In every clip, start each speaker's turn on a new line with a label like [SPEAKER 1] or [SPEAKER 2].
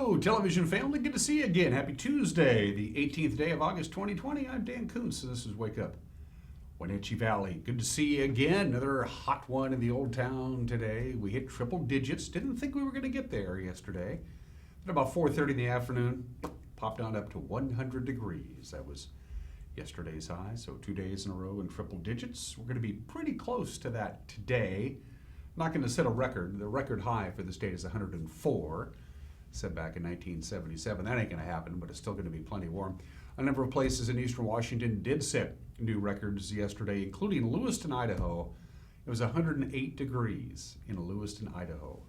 [SPEAKER 1] Hello, television family. Good to see you again. Happy Tuesday, the 18th day of August 2020. I'm Dan Kuntz, and this is Wake Up Wenatchee Valley. Good to see you again. Another hot one in the old town today. We hit triple digits. Didn't think we were going to get there yesterday. At about 4:30 in the afternoon, popped on up to 100 degrees. That was yesterday's high, so 2 days in a row in triple digits. We're going to be pretty close to that today. Not going to set a record. The record high for this date is 104. Set back in 1977. That ain't going to happen, but it's still going to be plenty warm. A number of places in eastern Washington did set new records yesterday, including Lewiston, Idaho. It was 108 degrees in Lewiston, Idaho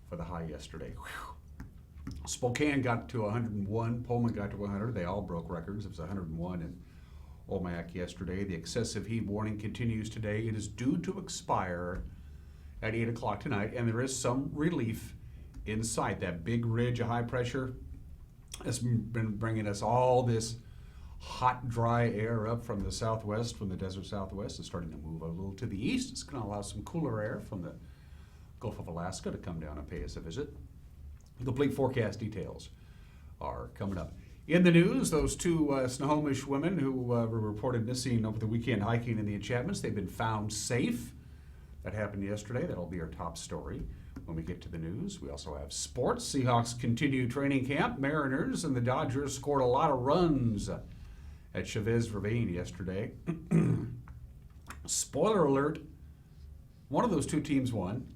[SPEAKER 1] for the high yesterday. Whew. Spokane got to 101. Pullman got to 100. They all broke records. It was 101 in Omak yesterday. The excessive heat warning continues today. It is due to expire at 8 o'clock tonight, and there is some relief in sight. That big ridge of high pressure has been bringing us all this hot, dry air up from the southwest, from the desert southwest. It's starting to move a little to the east. It's going to allow some cooler air from the Gulf of Alaska to come down and pay us a visit. Complete forecast details are coming up. In the news, those two Snohomish women who were reported missing over the weekend hiking in the enchantments, they've been found safe. That happened yesterday. That'll be our top story when we get to the news. We also have sports. Seahawks continue training camp. Mariners and the Dodgers scored a lot of runs at Chavez Ravine yesterday. Spoiler alert, one of those two teams won.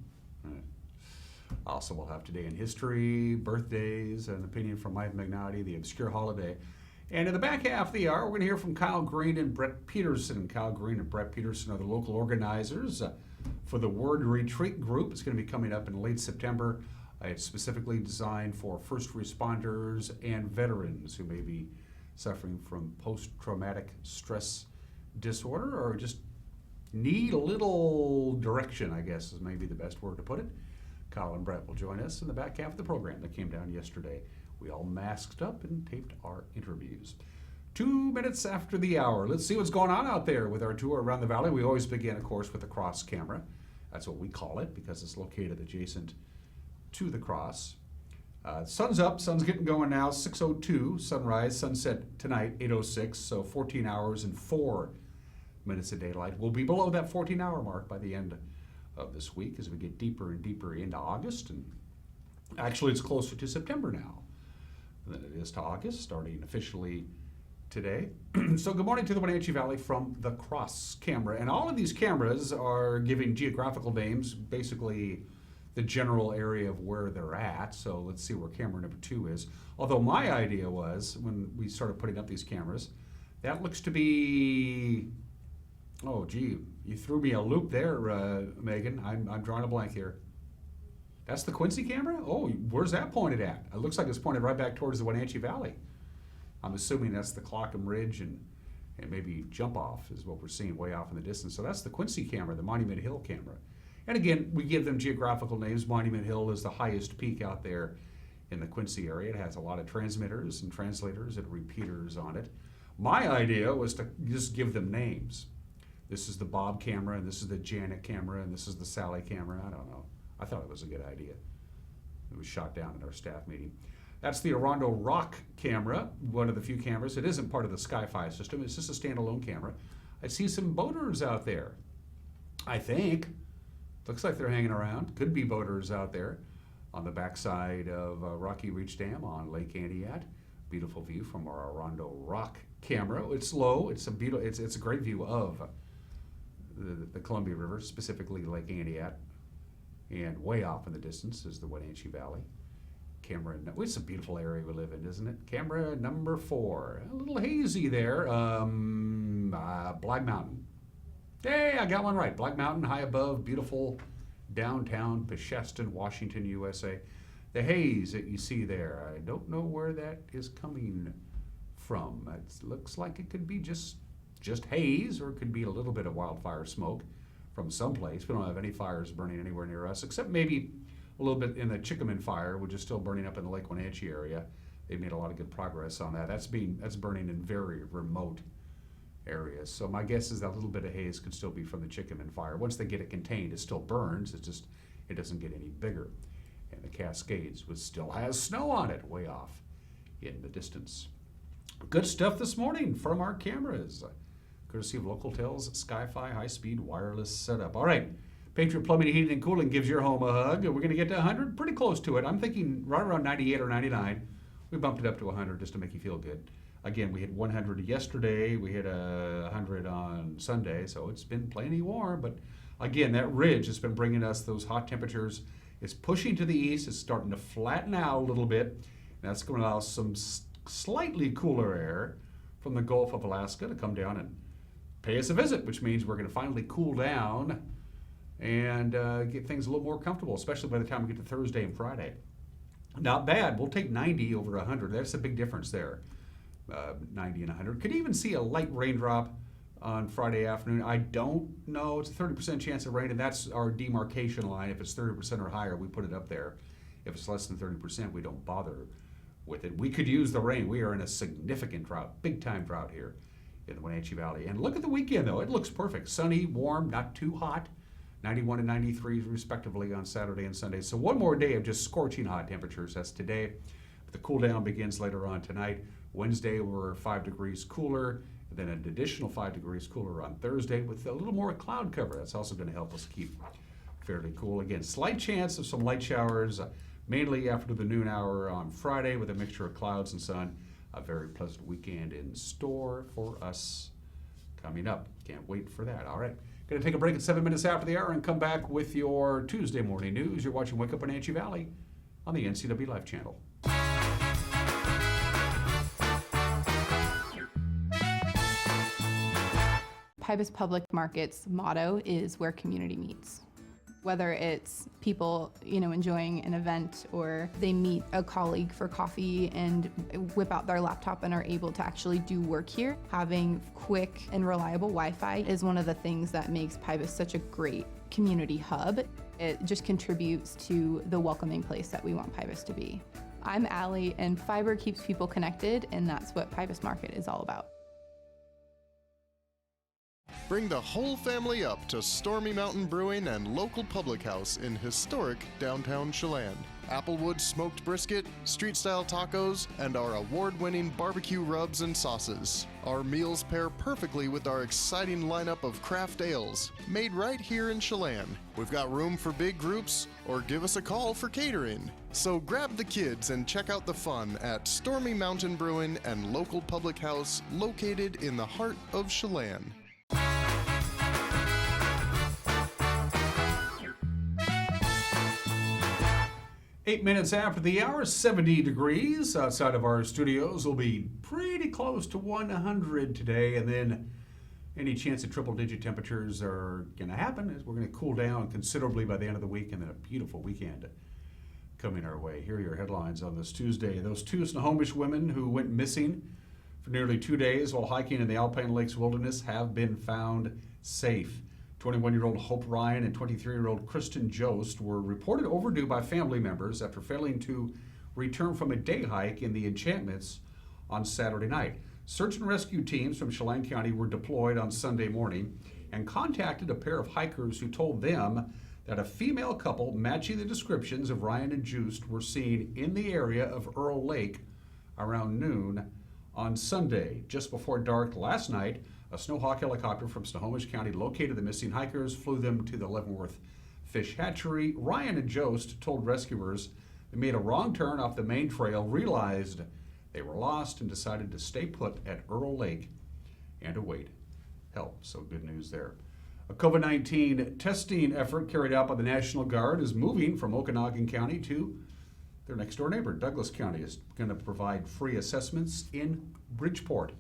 [SPEAKER 1] Also, we'll have today in history, birthdays, an opinion from Mike Magnotti, the obscure holiday. And in the back half of the hour, we're going to hear from Kyle Green and Brett Peterson. Kyle Green and Brett Peterson are the local organizers for the Word Retreat Group. It's going to be coming up in late September. It's specifically designed for first responders and veterans who may be suffering from post-traumatic stress disorder or just need a little direction, I guess is maybe the best word to put it. Kyle and Brett will join us in the back half of the program that came down yesterday. We all masked up and taped our interviews. 2 minutes after the hour. Let's see what's going on out there with our tour around the valley. We always begin, of course, with the cross camera. That's what we call it because it's located adjacent to the cross. Sun's up. Sun's getting going now. 6:02 sunrise. Sunset tonight, 8:06. So 14 hours and 4 minutes of daylight. We'll be below that 14-hour mark by the end of this week as we get deeper and deeper into August. And actually, it's closer to September now than it is to August, starting officially today. So good morning to the Wenatchee Valley from the cross camera. And all of these cameras are giving geographical names, basically the general area of where they're at. So let's see where camera number 2 is. Although my idea was, when we started putting up these cameras, that looks to be, oh gee, you threw me a loop there, Megan. I'm drawing a blank here. That's the Quincy camera? Oh, where's that pointed at? It looks like it's pointed right back towards the Wenatchee Valley. I'm assuming that's the Clockham Ridge and maybe Jump Off is what we're seeing way off in the distance. So that's the Quincy camera, the Monument Hill camera. And again, we give them geographical names. Monument Hill is the highest peak out there in the Quincy area. It has a lot of transmitters and translators and repeaters on it. My idea was to just give them names. This is the Bob camera, and this is the Janet camera, and this is the Sally camera. I don't know. I thought it was a good idea. It was shot down at our staff meeting. That's the Orondo Rock camera, one of the few cameras. It isn't part of the Sky-Fi system. It's just a standalone camera. I see some boaters out there, I think. Looks like they're hanging around. Could be boaters out there on the backside of Rocky Reach Dam on Lake Antioch. Beautiful view from our Orondo Rock camera. It's low. It's a great view of the Columbia River, specifically Lake Antioch. And way off in the distance is the Wenatchee Valley. Camera, it's a beautiful area we live in, isn't it? Camera number 4. A little hazy there. Black Mountain. Hey, I got one right. Black Mountain, high above, beautiful downtown Pesheston, Washington, USA. The haze that you see there, I don't know where that is coming from. It looks like it could be just haze, or it could be a little bit of wildfire smoke from someplace. We don't have any fires burning anywhere near us, except maybe a little bit in the Chickaman fire, which is still burning up in the Lake Wenatchee area. They've made a lot of good progress on that. That's burning in very remote areas. So my guess is that a little bit of haze could still be from the Chickaman fire. Once they get it contained, it still burns. It doesn't get any bigger. and the Cascades, which still has snow on it way off in the distance. Good stuff this morning from our cameras, courtesy of Local Tel's Sky-Fi high-speed wireless setup. All right, Patriot Plumbing, Heating, and Cooling gives your home a hug. We're going to get to 100, pretty close to it. I'm thinking right around 98 or 99. We bumped it up to 100 just to make you feel good. Again, we hit 100 yesterday. We hit 100 on Sunday, so it's been plenty warm. But again, that ridge has been bringing us those hot temperatures. It's pushing to the east. It's starting to flatten out a little bit. That's going to allow some slightly cooler air from the Gulf of Alaska to come down and pay us a visit, which means we're going to finally cool down and get things a little more comfortable, especially by the time we get to Thursday and Friday. Not bad. We'll take 90 over 100. That's a big difference there. 90 and 100. Could even see a light raindrop on Friday afternoon. I don't know. It's a 30% chance of rain, and that's our demarcation line. If it's 30% or higher, we put it up there. If it's less than 30%, we don't bother with it. We could use the rain. We are in a significant drought, big time drought here in the Wenatchee Valley. And look at the weekend, though. It looks perfect. Sunny, warm, not too hot. 91 and 93 respectively on Saturday and Sunday. So one more day of just scorching hot temperatures. That's today. But the cool down begins later on tonight. Wednesday, we're 5 degrees cooler. And then an additional 5 degrees cooler on Thursday with a little more cloud cover. That's also going to help us keep fairly cool. Again, slight chance of some light showers, mainly after the noon hour on Friday with a mixture of clouds and sun. A very pleasant weekend in store for us coming up. Can't wait for that. All right. Going to take a break at 7 minutes after the hour and come back with your Tuesday morning news. You're watching Wake Up Wenatchee Valley on the NCW Life channel.
[SPEAKER 2] Pybus Public Market's motto is where community meets. Whether it's people, enjoying an event, or they meet a colleague for coffee and whip out their laptop and are able to actually do work here. Having quick and reliable Wi-Fi is one of the things that makes Pybus such a great community hub. It just contributes to the welcoming place that we want Pybus to be. I'm Allie, and fiber keeps people connected, and that's what Pybus Market is all about.
[SPEAKER 3] Bring the whole family up to Stormy Mountain Brewing and local public house in historic downtown Chelan. Applewood smoked brisket, street-style tacos, and our award-winning barbecue rubs and sauces. Our meals pair perfectly with our exciting lineup of craft ales, made right here in Chelan. We've got room for big groups, or give us a call for catering. So grab the kids and check out the fun at Stormy Mountain Brewing and local public house located in the heart of Chelan.
[SPEAKER 1] 8 minutes after the hour, 70 degrees outside of our studios. Will be pretty close to 100 today, and then any chance that triple-digit temperatures are going to happen is we're going to cool down considerably by the end of the week, and then a beautiful weekend coming our way. Here are your headlines on this Tuesday. Those two Snohomish women who went missing for nearly 2 days while hiking in the Alpine Lakes Wilderness have been found safe. 21-year-old Hope Ryan and 23-year-old Kristen Jost were reported overdue by family members after failing to return from a day hike in the Enchantments on Saturday night. Search and rescue teams from Chelan County were deployed on Sunday morning and contacted a pair of hikers who told them that a female couple matching the descriptions of Ryan and Jost were seen in the area of Earl Lake around noon on Sunday. Just before dark last night, a Snowhawk helicopter from Snohomish County located the missing hikers, flew them to the Leavenworth Fish Hatchery. Ryan and Jost told rescuers they made a wrong turn off the main trail, realized they were lost, and decided to stay put at Earl Lake and await help. So good news there. A COVID-19 testing effort carried out by the National Guard is moving from Okanagan County to their next door neighbor. Douglas County is going to provide free assessments in Bridgeport.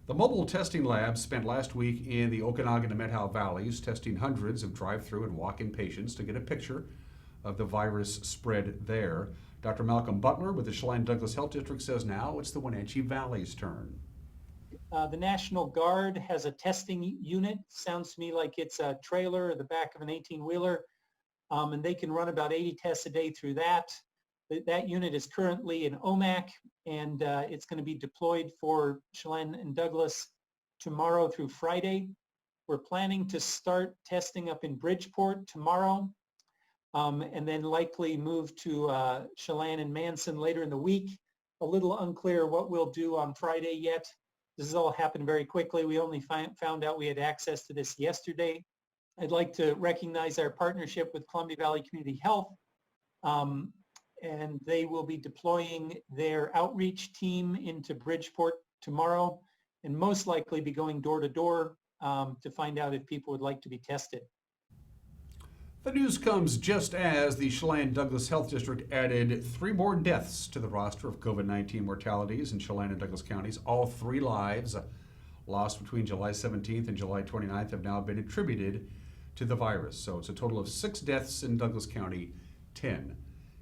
[SPEAKER 1] The mobile testing lab spent last week in the Okanagan and Methow valleys testing hundreds of drive-through and walk-in patients to get a picture of the virus spread there. Dr. Malcolm Butler with the Chelan Douglas Health District says now it's the Wenatchee Valley's turn.
[SPEAKER 4] The National Guard has a testing unit. Sounds to me like it's a trailer or the back of an 18-wheeler, and they can run about 80 tests a day through that. That unit is currently in Omak, and it's going to be deployed for Chelan and Douglas tomorrow through Friday. We're planning to start testing up in Bridgeport tomorrow. and then likely move to Chelan and Manson later in the week. A little unclear what we'll do on Friday yet. This has all happened very quickly. We only found out we had access to this yesterday. I'd like to recognize our partnership with Columbia Valley Community Health, and they will be deploying their outreach team into Bridgeport tomorrow and most likely be going door to door to find out if people would like to be tested.
[SPEAKER 1] The news comes just as the Chelan-Douglas Health District added 3 more deaths to the roster of COVID-19 mortalities in Chelan and Douglas counties. All 3 lives lost between July 17th and July 29th have now been attributed to the virus. So it's a total of 6 deaths in Douglas County, 10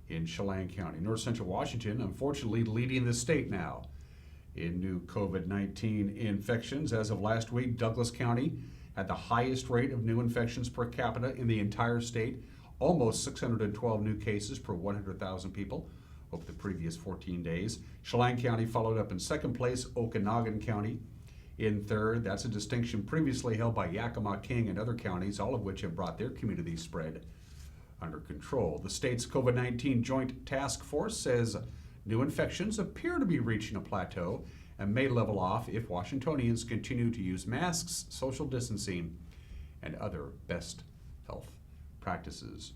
[SPEAKER 1] in Chelan County. North Central Washington, unfortunately, leading the state now in new COVID-19 infections. As of last week, Douglas County had the highest rate of new infections per capita in the entire state, almost 612 new cases per 100,000 people over the previous 14 days. Chelan County followed up in second place, Okanagan County in third. That's a distinction previously held by Yakima, King, and other counties, all of which have brought their community spread under control. The state's COVID-19 Joint Task Force says new infections appear to be reaching a plateau and may level off if Washingtonians continue to use masks, social distancing, and other best health practices.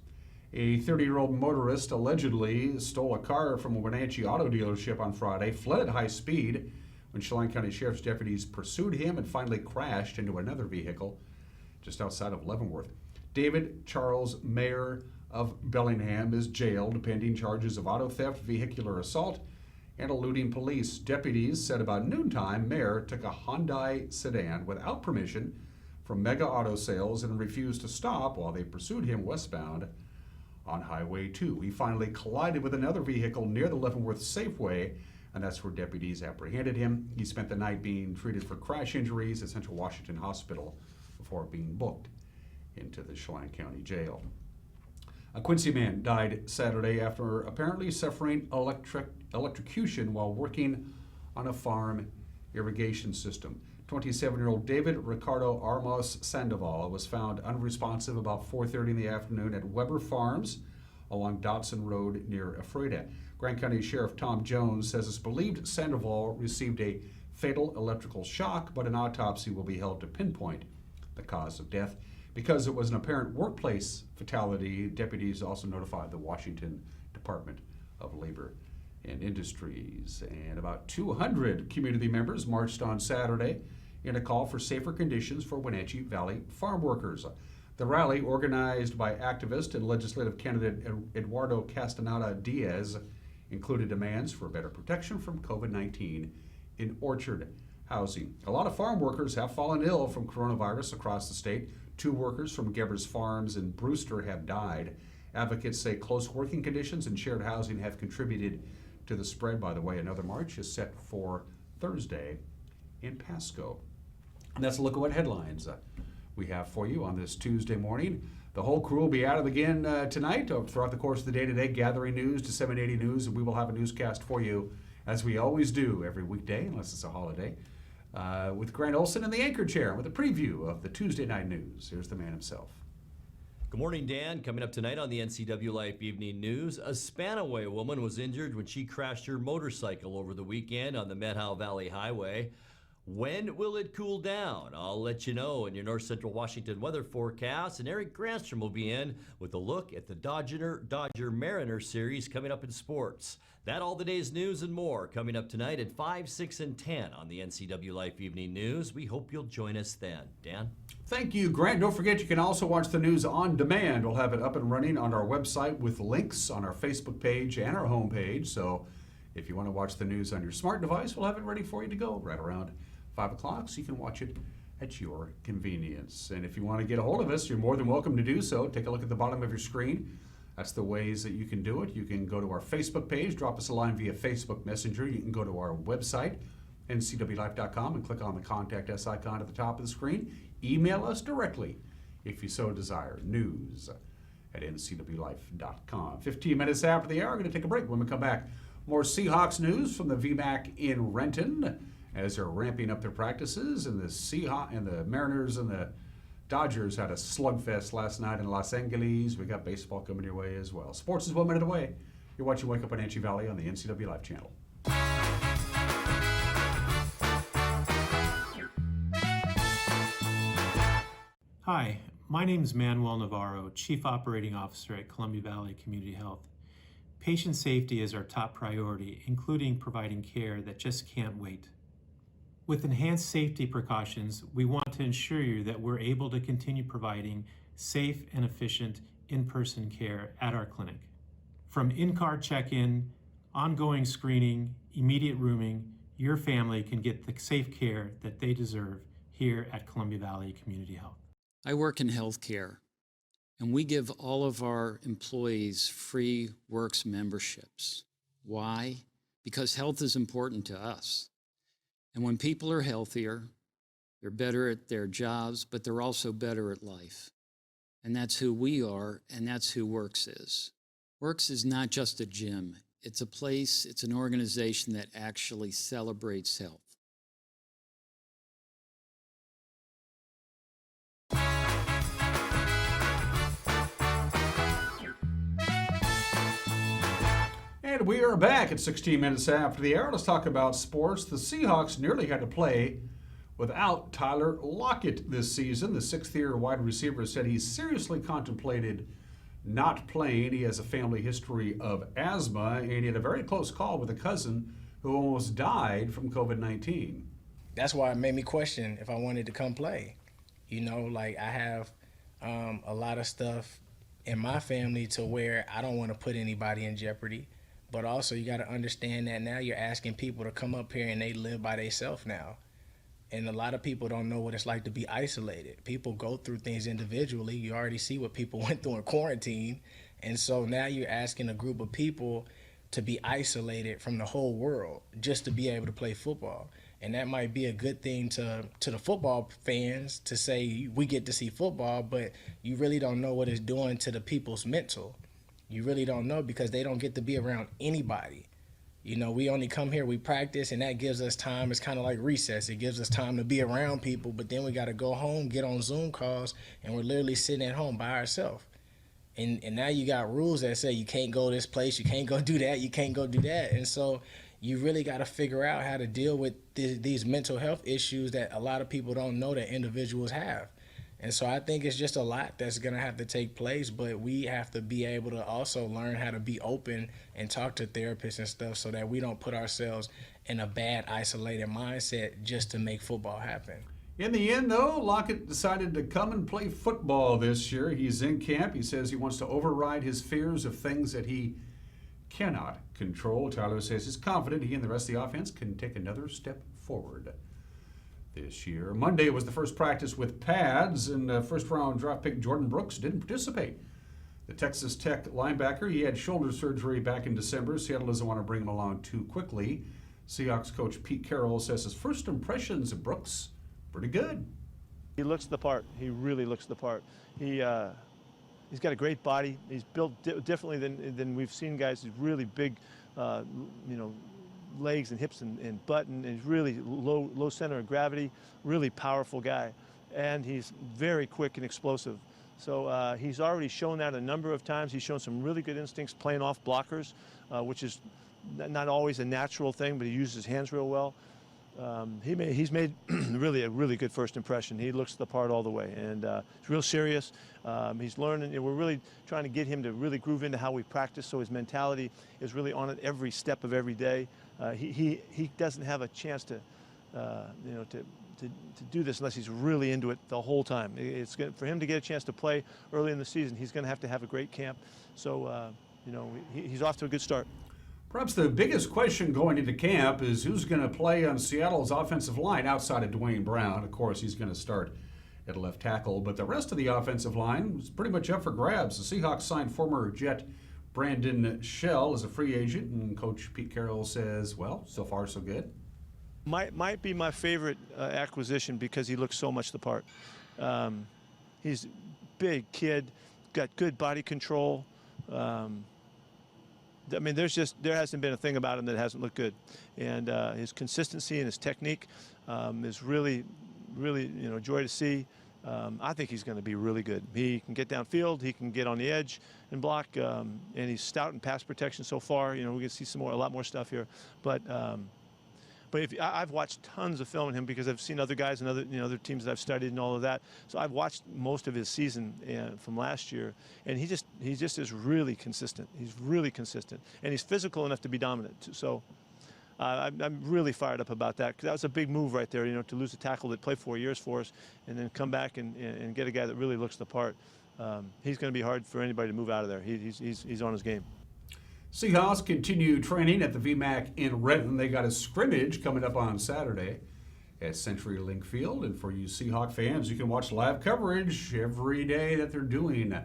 [SPEAKER 1] A 30-year-old motorist allegedly stole a car from a Wenatchee auto dealership on Friday, fled at high speed when Chelan County Sheriff's deputies pursued him and finally crashed into another vehicle just outside of Leavenworth. David Charles Mayer of Bellingham is jailed pending charges of auto theft, vehicular assault, and eluding police. Deputies said about noontime, Mayer took a Hyundai sedan without permission from Mega Auto Sales and refused to stop while they pursued him westbound on Highway 2. He finally collided with another vehicle near the Leavenworth Safeway, and that's where deputies apprehended him. He spent the night being treated for crash injuries at Central Washington Hospital before being booked into the Chelan County Jail. A Quincy man died Saturday after apparently suffering electrocution while working on a farm irrigation system. 27-year-old David Ricardo Armos Sandoval was found unresponsive about 4:30 in the afternoon at Weber Farms along Dotson Road near Ephrata. Grant County Sheriff Tom Jones says it's believed Sandoval received a fatal electrical shock, but an autopsy will be held to pinpoint the cause of death. Because it was an apparent workplace fatality, deputies also notified the Washington Department of Labor and Industries. And about 200 community members marched on Saturday in a call for safer conditions for Wenatchee Valley farm workers. The rally, organized by activist and legislative candidate Eduardo Castaneda Diaz, included demands for better protection from COVID-19 in orchard housing. A lot of farm workers have fallen ill from coronavirus across the state. 2 workers from Gebers Farms in Brewster have died. Advocates say close working conditions and shared housing have contributed to the spread. By the way, another march is set for Thursday in Pasco. And that's a look at what headlines we have for you on this Tuesday morning. The whole crew will be at it again tonight throughout the course of the day today, gathering news, disseminating news, and we will have a newscast for you, as we always do every weekday, unless it's a holiday, with Grant Olson in the anchor chair with a preview of the Tuesday night news. Here's the man himself.
[SPEAKER 5] Good morning, Dan. Coming up tonight on the NCW Life Evening News, a Spanaway woman was injured when she crashed her motorcycle over the weekend on the Methow Valley Highway. When will it cool down? I'll let you know in your North Central Washington weather forecast, and Eric Granstrom will be in with a look at the Dodger Mariner series coming up in sports. That all the day's news and more coming up tonight at 5, 6, and 10 on the NCW Life Evening News. We hope you'll join us then. Dan?
[SPEAKER 1] Thank you, Grant. Don't forget, you can also watch the news on demand. We'll have it up and running on our website with links on our Facebook page and our homepage. So if you want to watch the news on your smart device, we'll have it ready for you to go right around 5 o'clock, so you can watch it at your convenience. And if you want to get a hold of us, you're more than welcome to do so. Take a look at the bottom of your screen. That's the ways that you can do it. You can go to our Facebook page, drop us a line via Facebook Messenger. You can go to our website, ncwlife.com, and click on the Contact Us icon at the top of the screen. Email us directly if you so desire, news@ncwlife.com. 15 minutes after the hour, we're going to take a break. When we come back, more Seahawks news from the VMAC in Renton as they're ramping up their practices, and the Mariners and the Dodgers had a slugfest last night in Los Angeles. We got baseball coming your way as well. Sports is 1 minute away. You're watching Wake Up Wenatchee Valley on the NCW Live channel.
[SPEAKER 6] Hi, my name is Manuel Navarro, Chief Operating Officer at Columbia Valley Community Health. Patient safety is our top priority, including providing care that just can't wait. With enhanced safety precautions, we want to ensure you that we're able to continue providing safe and efficient in-person care at our clinic. From in-car check-in, ongoing screening, immediate rooming, your family can get the safe care that they deserve here at Columbia Valley Community Health.
[SPEAKER 7] I work in healthcare, and we give all of our employees free Works memberships. Why? Because health is important to us. And when people are healthier, they're better at their jobs, but they're also better at life. And that's who we are, and that's who Works is. Works is not just a gym. It's a place, it's an organization that actually celebrates health.
[SPEAKER 1] And we are back at 16 minutes after the hour. Let's talk about sports. The Seahawks nearly had to play without Tyler Lockett this season. The sixth-year wide receiver said he seriously contemplated not playing. He has a family history of asthma, and he had a very close call with a cousin who almost died from COVID-19.
[SPEAKER 8] That's why it made me question if I wanted to come play. You know, like I have a lot of stuff in my family to where I don't want to put anybody in jeopardy. But also you got to understand that now you're asking people to come up here and they live by themselves now. And a lot of people don't know what it's like to be isolated. People go through things individually. You already see what people went through in quarantine. And so now you're asking a group of people to be isolated from the whole world just to be able to play football. And that might be a good thing to the football fans to say we get to see football, but you really don't know what it's doing to the people's mental. You really don't know because they don't get to be around anybody. You know, we only come here, we practice, and that gives us time. It's kind of like recess. It gives us time to be around people, but then we got to go home, get on Zoom calls, and we're literally sitting at home by ourselves. And now you got rules that say you can't go this place, you can't go do that, you can't go do that. And so you really got to figure out how to deal with these mental health issues that a lot of people don't know that individuals have. And so I think it's just a lot that's going to have to take place, but we have to be able to also learn how to be open and talk to therapists and stuff so that we don't put ourselves in a bad, isolated mindset just to make football happen.
[SPEAKER 1] In the end, though, Lockett decided to come and play football this year. He's in camp. He says he wants to override his fears of things that he cannot control. Tyler says he's confident he and the rest of the offense can take another step forward this year. Monday was the first practice with pads, and first-round draft pick Jordan Brooks didn't participate. The Texas Tech linebacker, he had shoulder surgery back in December. Seattle doesn't want to bring him along too quickly. Seahawks coach Pete Carroll says his first impressions of Brooks, pretty good.
[SPEAKER 9] He looks the part. He really looks the part. He's got a great body. He's built differently than we've seen guys. He's really big, legs and hips and butt, and he's really low center of gravity, really powerful guy. And he's very quick and explosive. So he's already shown that a number of times. He's shown some really good instincts playing off blockers, which is not always a natural thing, but he uses his hands real well. He's made really a really good first impression. He looks the part all the way, and he's real serious. He's learning, and we're really trying to get him to really groove into how we practice, so his mentality is really on it every step of every day. He doesn't have a chance to do this unless he's really into it the whole time. It's good for him to get a chance to play early in the season. He's going to have a great camp. So he's off to a good start.
[SPEAKER 1] Perhaps the biggest question going into camp is who's going to play on Seattle's offensive line outside of Dwayne Brown. Of course, he's going to start at left tackle, but the rest of the offensive line was pretty much up for grabs. The Seahawks signed former Jet Brandon Shell as a free agent, and Coach Pete Carroll says, well, so far so good.
[SPEAKER 9] Might be my favorite acquisition because he looks so much the part. He's a big kid, got good body control. I mean, there hasn't been a thing about him that hasn't looked good, and his consistency and his technique is really a joy to see. I think he's going to be really good. He can get downfield, he can get on the edge and block, and he's stout in pass protection so far. You know, we're going to see a lot more stuff here. But I've watched tons of film on him because I've seen other guys and other teams that I've studied and all of that. So I've watched most of his season from last year, and he just is really consistent. He's really consistent, and he's physical enough to be dominant. So I'm really fired up about that, because that was a big move right there, you know, to lose a tackle that played 4 years for us and then come back and get a guy that really looks the part. He's going to be hard for anybody to move out of there. He's on his game.
[SPEAKER 1] Seahawks continue training at the VMAC in Renton. They got a scrimmage coming up on Saturday at CenturyLink Field. And for you Seahawk fans, you can watch live coverage every day that they're doing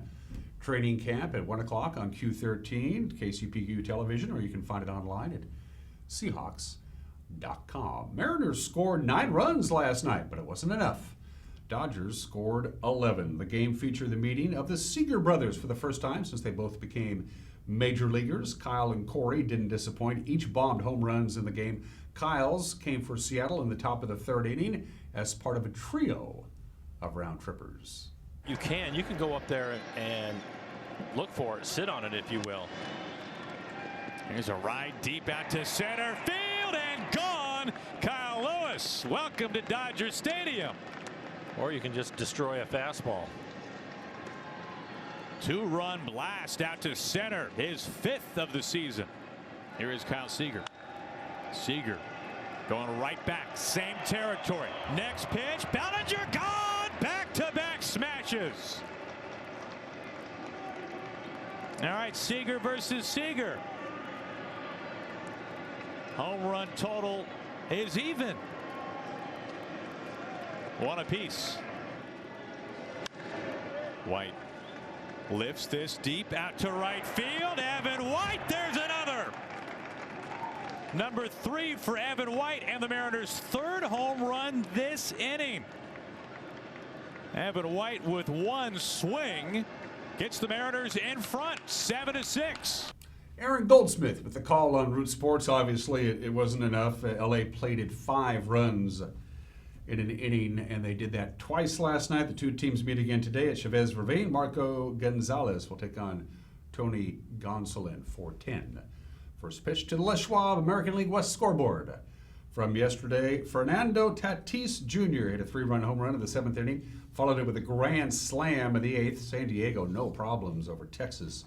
[SPEAKER 1] training camp at 1 o'clock on Q13, KCPQ television, or you can find it online at Seahawks.com. Mariners scored 9 runs last night, but it wasn't enough. Dodgers scored 11. The game featured the meeting of the Seager brothers for the first time since they both became major leaguers. Kyle and Corey didn't disappoint. Each bombed home runs in the game. Kyle's came for Seattle in the top of the 3rd inning as part of a trio of round trippers.
[SPEAKER 10] You can go up there and look for it, sit on it, if you will. Here's a ride deep out to center field and gone. Kyle Lewis, welcome to Dodger Stadium. Or you can just destroy a fastball. 2-run blast out to center, his 5th of the season. Here is Kyle Seager. Seager going right back, same territory. Next pitch, Bellinger gone. Back-to-back smashes. All right, Seager versus Seager. Home run total is even. 1 apiece. White lifts this deep out to right field. Evan White, there's another. Number 3 for Evan White, and the Mariners' 3rd home run this inning. Evan White with 1 swing gets the Mariners in front, 7-6.
[SPEAKER 1] Aaron Goldsmith with the call on Root Sports. Obviously, it wasn't enough. LA plated 5 runs in an inning, and they did that twice last night. The 2 teams meet again today at Chavez Ravine. Marco Gonzalez will take on Tony Gonsolin for 10. First pitch to the Les Schwab American League West scoreboard. From yesterday, Fernando Tatis Jr. hit a 3-run home run in the 7th inning, followed it with a grand slam in the 8th. San Diego, no problems over Texas,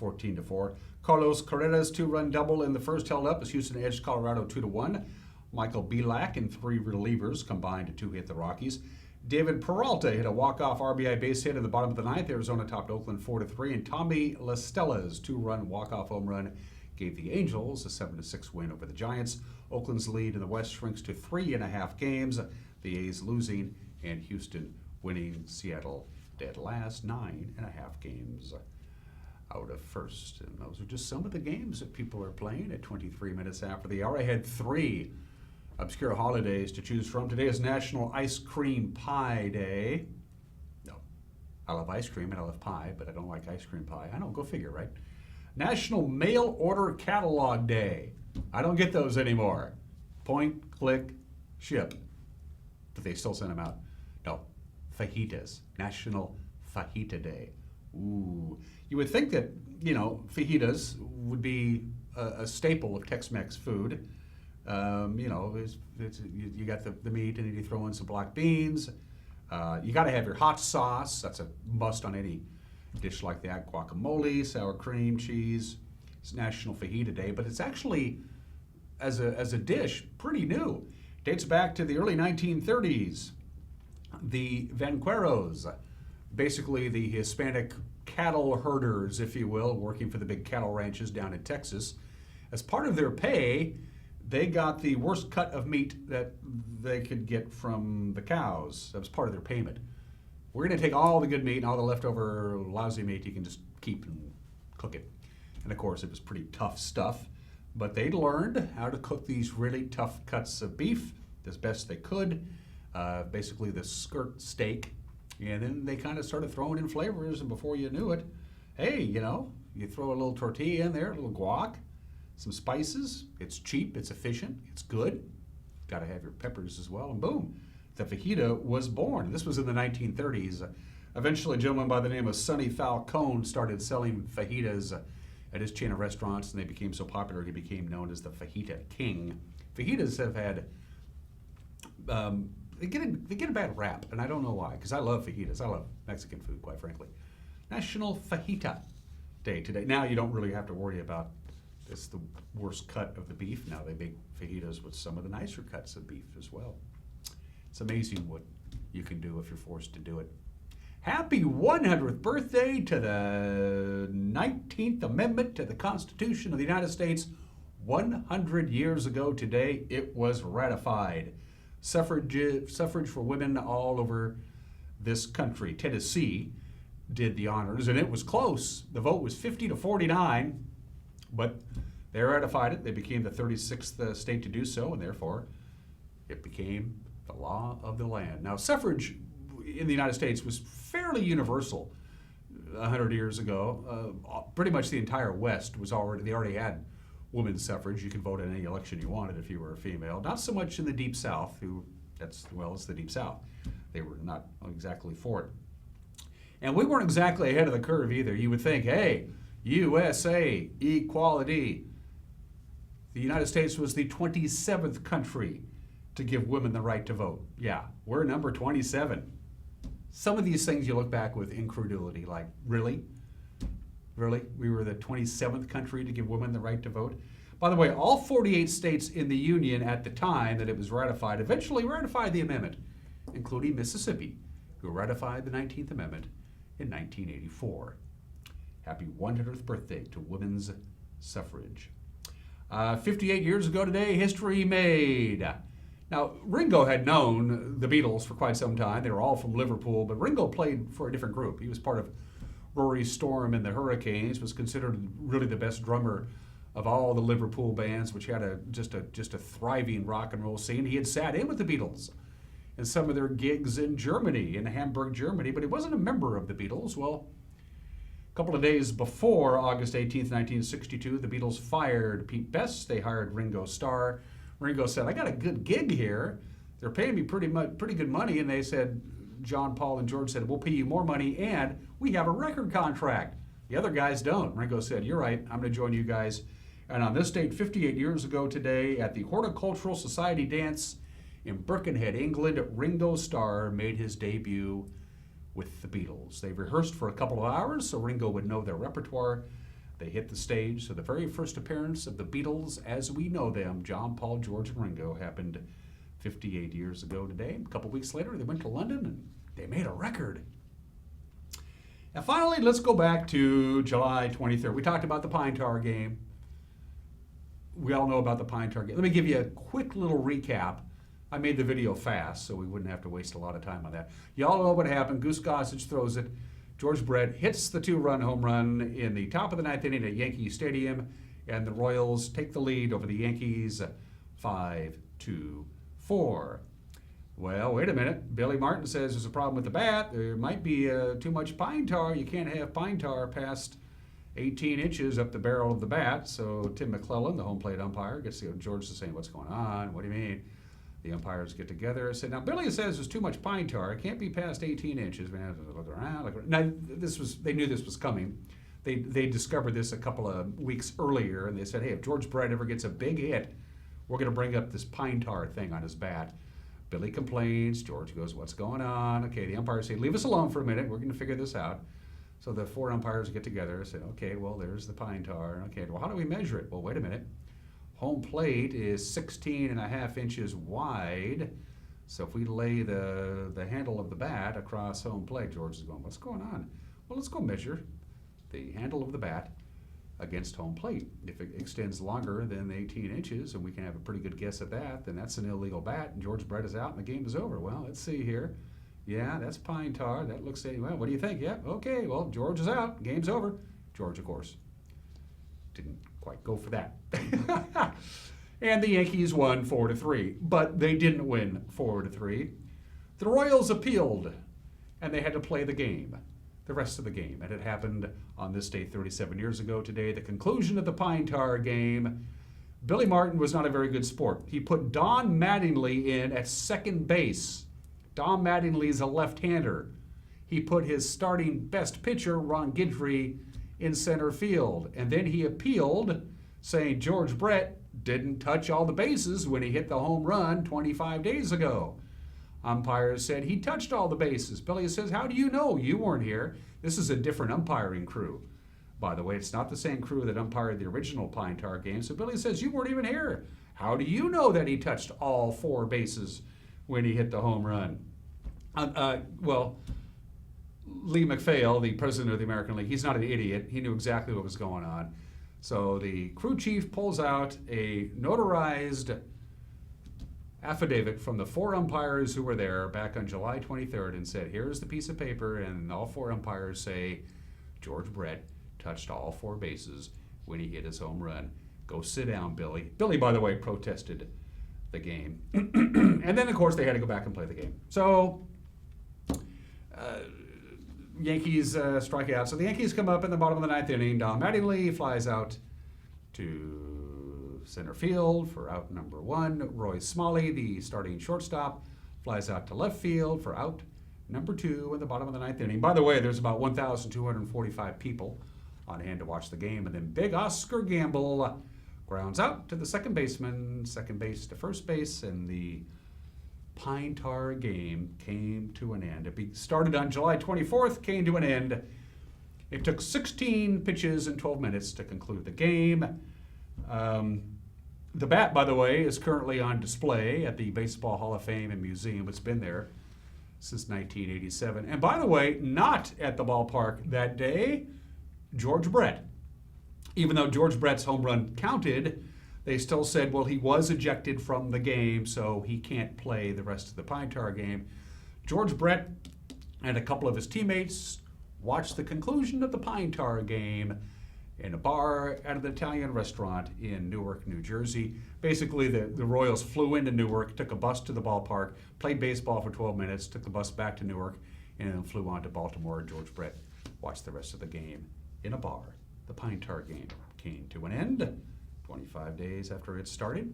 [SPEAKER 1] 14-4. Carlos Correa's 2-run double in the first held up as Houston edged Colorado 2-1. Michael Belak and 3 relievers combined to hit the Rockies. David Peralta hit a walk-off RBI base hit in the bottom of the 9th. Arizona topped Oakland 4-3, and Tommy La Stella's 2-run walk-off home run gave the Angels a 7-6 win over the Giants. Oakland's lead in the West shrinks to 3.5 games. The A's losing and Houston winning. Seattle dead last, 9.5 games out of first. And those are just some of the games that people are playing at 23 minutes after the hour. I had 3 obscure holidays to choose from. Today is National Ice Cream Pie Day. No, I love ice cream and I love pie, but I don't like ice cream pie. I know, go figure, right? National Mail Order Catalog Day. I don't get those anymore. Point, click, ship. But they still send them out. No, fajitas. National Fajita Day. Ooh. You would think that, fajitas would be a staple of Tex-Mex food. You got the meat, and then you throw in some black beans. You got to have your hot sauce. That's a must on any dish like that. Guacamole, sour cream, cheese. It's National Fajita Day, but it's actually, as a dish, pretty new. Dates back to the early 1930s. The vaqueros, basically the Hispanic cattle herders, if you will, working for the big cattle ranches down in Texas. As part of their pay, they got the worst cut of meat that they could get from the cows. That was part of their payment. We're going to take all the good meat and all the leftover lousy meat you can just keep and cook it. And of course, it was pretty tough stuff. But they learned how to cook these really tough cuts of beef as best they could. Basically the skirt steak. And then they kind of started throwing in flavors, and before you knew it, hey, you throw a little tortilla in there, a little guac, some spices. It's cheap, it's efficient, it's good. Got to have your peppers as well, and boom, the fajita was born. This was in the 1930s. Eventually, a gentleman by the name of Sonny Falcone started selling fajitas at his chain of restaurants, and they became so popular he became known as the Fajita King. Fajitas have had they get a bad rap, and I don't know why, because I love fajitas. I love Mexican food, quite frankly. National Fajita Day today. Now you don't really have to worry about this, the worst cut of the beef. Now they make fajitas with some of the nicer cuts of beef as well. It's amazing what you can do if you're forced to do it. Happy 100th birthday to the 19th Amendment to the Constitution of the United States. 100 years ago today, it was ratified. Suffrage for women all over this country. Tennessee did the honors, and it was close. The vote was 50 to 49, but they ratified it. They became the 36th state to do so, and therefore it became the law of the land. Now, suffrage in the United States was fairly universal 100 years ago. Pretty much the entire West they already had women's suffrage. You could vote in any election you wanted if you were a female. Not so much in the Deep South, it's the Deep South. They were not exactly for it. And we weren't exactly ahead of the curve either. You would think, hey, USA, equality. The United States was the 27th country to give women the right to vote. Yeah, we're number 27. Some of these things you look back with incredulity, like, really? Really? We were the 27th country to give women the right to vote? By the way, all 48 states in the Union at the time that it was ratified eventually ratified the amendment, including Mississippi, who ratified the 19th Amendment in 1984. Happy 100th birthday to women's suffrage. 58 years ago today, history made. Now, Ringo had known the Beatles for quite some time. They were all from Liverpool, but Ringo played for a different group. He was part of Rory Storm and the Hurricanes, was considered really the best drummer of all the Liverpool bands, which had just a thriving rock and roll scene. He had sat in with the Beatles in some of their gigs in Germany, in Hamburg, Germany, but he wasn't a member of the Beatles. Well, a couple of days before August 18th, 1962, the Beatles fired Pete Best. They hired Ringo Starr. Ringo said, I got a good gig here. They're paying me pretty good money. And they said, John, Paul, and George said, we'll pay you more money, and we have a record contract. The other guys don't. Ringo said, you're right, I'm going to join you guys. And on this date, 58 years ago today, at the Horticultural Society dance in Birkenhead, England, Ringo Starr made his debut with the Beatles. They rehearsed for a couple of hours so Ringo would know their repertoire. They hit the stage, so the very first appearance of the Beatles as we know them, John, Paul, George, and Ringo, happened 58 years ago today. A couple weeks later, they went to London and they made a record. And finally, let's go back to July 23rd. We talked about the Pine Tar game. We all know about the Pine Tar game. Let me give you a quick little recap. I made the video fast, so we wouldn't have to waste a lot of time on that. You all know what happened. Goose Gossage throws it. George Brett hits the two-run home run in the top of the ninth inning at Yankee Stadium, and the Royals take the lead over the Yankees 5-4. Well, wait a minute. Billy Martin says there's a problem with the bat. There might be too much pine tar. You can't have pine tar past 18 inches up the barrel of the bat. So Tim McClellan, the home plate umpire, gets to go. George is saying, what's going on? What do you mean? The umpires get together and say, now Billy says there's too much pine tar. It can't be past 18 inches. We have to look around. Now, they knew this was coming. They discovered this a couple of weeks earlier, and they said, hey, if George Brett ever gets a big hit, we're going to bring up this pine tar thing on his bat. Billy complains. George goes, what's going on? Okay, the umpires say, leave us alone for a minute. We're going to figure this out. So the four umpires get together and say, okay, well, there's the pine tar. Okay, well, how do we measure it? Well, wait a minute. Home plate is 16.5 inches wide. So if we lay the handle of the bat across home plate, George is going, what's going on? Well, let's go measure the handle of the bat against home plate. If it extends longer than 18 inches, and we can have a pretty good guess at that, then that's an illegal bat, and George Brett is out and the game is over. Well, let's see here. Yeah, that's pine tar. That looks, well, what do you think? Yeah, okay, well, George is out. Game's over. George, of course, didn't quite go for that. And the Yankees won 4-3, but they didn't win 4-3. The Royals appealed, and they had to play the game, the rest of the game. And it happened on this day 37 years ago today, the conclusion of the Pine Tar game. Billy Martin was not a very good sport. He put Don Mattingly in at second base Dom Mattingly's a left-hander. He put his starting best pitcher, Ron Guidry, in center field. And then he appealed, saying George Brett didn't touch all the bases when he hit the home run 25 days ago. Umpires said he touched all the bases. Billy says, how do you know? You weren't here. This is a different umpiring crew. By the way, it's not the same crew that umpired the original Pine Tar game. So Billy says, you weren't even here. How do you know that he touched all 4 bases when he hit the home run? Well, Lee McPhail, the president of the American League, he's not an idiot. He knew exactly what was going on. So the crew chief pulls out a notarized affidavit from the 4 umpires who were there back on July 23rd and said, here's the piece of paper, and all 4 umpires say George Brett touched all 4 bases when he hit his home run. Go sit down, Billy. Billy, by the way, protested the game. And then, of course, they had to go back and play the game. So Yankees strike out. So the Yankees come up in the bottom of the 9th inning. Dom Mattingly flies out to center field for out number 1. Roy Smalley, the starting shortstop, flies out to left field for out number 2 in the bottom of the 9th inning. By the way, there's about 1,245 people on hand to watch the game. And then Big Oscar Gamble grounds out to the second baseman, second base to first base, and the Pine Tar game came to an end. It started on July 24th, came to an end. It took 16 pitches in 12 minutes to conclude the game. The bat, by the way, is currently on display at the Baseball Hall of Fame and Museum. It's been there since 1987. And by the way, not at the ballpark that day, George Brett. Even though George Brett's home run counted, they still said, well, he was ejected from the game, so he can't play the rest of the Pine Tar game. George Brett and a couple of his teammates watched the conclusion of the Pine Tar game in a bar at an Italian restaurant in Newark, New Jersey. Basically, the Royals flew into Newark, took a bus to the ballpark, played baseball for 12 minutes, took the bus back to Newark, and then flew on to Baltimore. George Brett watched the rest of the game in a bar. The Pine Tar game came to an end 25 days after it started.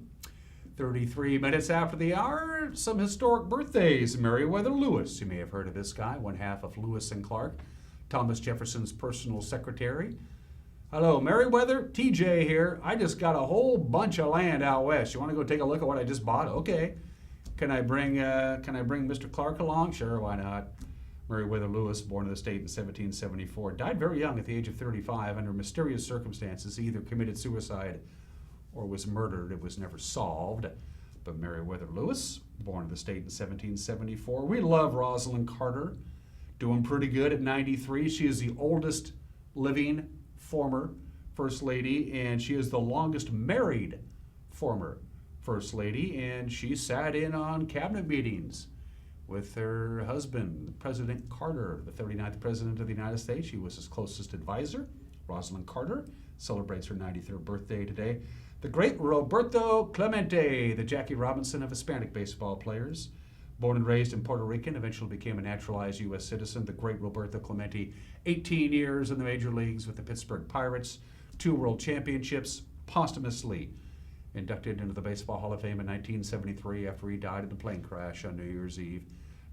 [SPEAKER 1] 33 minutes after the hour, some historic birthdays. Meriwether Lewis, you may have heard of this guy, one half of Lewis and Clark, Thomas Jefferson's personal secretary. Hello, Meriwether, TJ here. I just got a whole bunch of land out west. You want to go take a look at what I just bought? Okay. Can I bring Mr. Clark along? Sure, why not? Meriwether Lewis, born in the state in 1774, died very young at the age of 35 under mysterious circumstances. He either committed suicide or was murdered. It was never solved. But Meriwether Lewis, born in the state in 1774. We love Rosalind Carter, doing pretty good at 93. She is the oldest living former First Lady, and she is the longest married former First Lady, and she sat in on cabinet meetings with her husband, President Carter, the 39th President of the United States. She was his closest advisor. Rosalind Carter celebrates her 93rd birthday today. The great Roberto Clemente, the Jackie Robinson of Hispanic baseball players. Born and raised in Puerto Rican, eventually became a naturalized U.S. citizen. The great Roberto Clemente, 18 years in the major leagues with the Pittsburgh Pirates, 2 world championships, posthumously inducted into the Baseball Hall of Fame in 1973 after he died in a plane crash on New Year's Eve,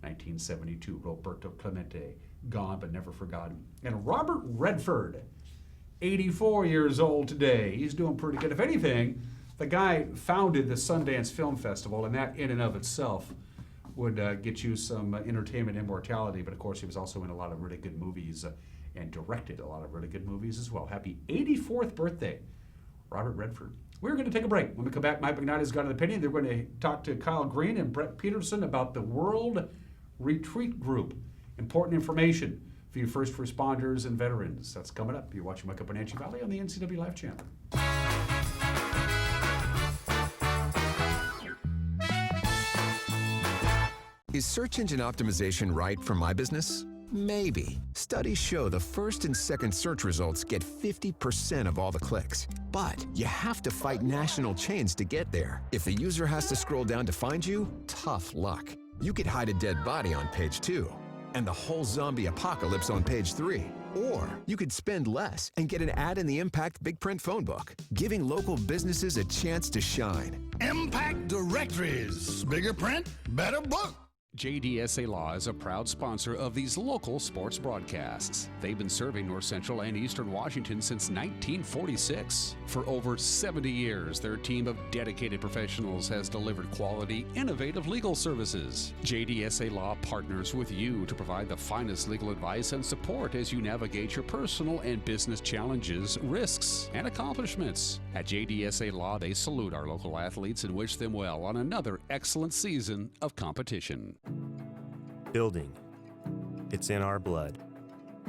[SPEAKER 1] 1972. Roberto Clemente, gone but never forgotten. And Robert Redford, 84 years old today. He's doing pretty good. If anything, the guy founded the Sundance Film Festival, and that in and of itself would get you some entertainment immortality. But of course, he was also in a lot of really good movies and directed a lot of really good movies as well. Happy 84th birthday, Robert Redford. We're going to take a break. When we come back, Mike McKnight's got an opinion. They're going to talk to Kyle Green and Brett Peterson about the World Retreat Group. Important information for you first responders and veterans. That's coming up. You're watching Wake Up Wenatchee Valley on the NCW Live channel.
[SPEAKER 11] Is search engine optimization right for my business? Maybe. Studies show the first and second search results get 50% of all the clicks. But you have to fight national chains to get there. If the user has to scroll down to find you, tough luck. You could hide a dead body on page 2 and the whole zombie apocalypse on page 3. Or you could spend less and get an ad in the Impact Big Print phone book, giving local businesses a chance to shine.
[SPEAKER 12] Impact Directories. Bigger print, better book. JDSA Law is a proud sponsor of these local sports broadcasts. They've been serving North Central and Eastern Washington since 1946. For over 70 years, their team of dedicated professionals has delivered quality, innovative legal services. JDSA Law partners with you to provide the finest legal advice and support as you navigate your personal and business challenges, risks, and accomplishments. At JDSA Law, they salute our local athletes and wish them well on another excellent season of competition.
[SPEAKER 13] Building. It's in our blood.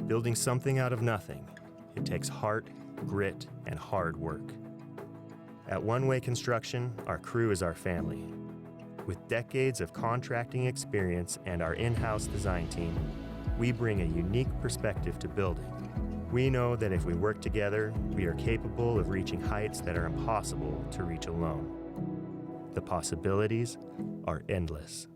[SPEAKER 13] Building something out of nothing. It takes heart, grit, and hard work. At One Way Construction, our crew is our family. With decades of contracting experience and our in-house design team, we bring a unique perspective to building. We know that if we work together, we are capable of reaching heights that are impossible to reach alone. The possibilities are endless.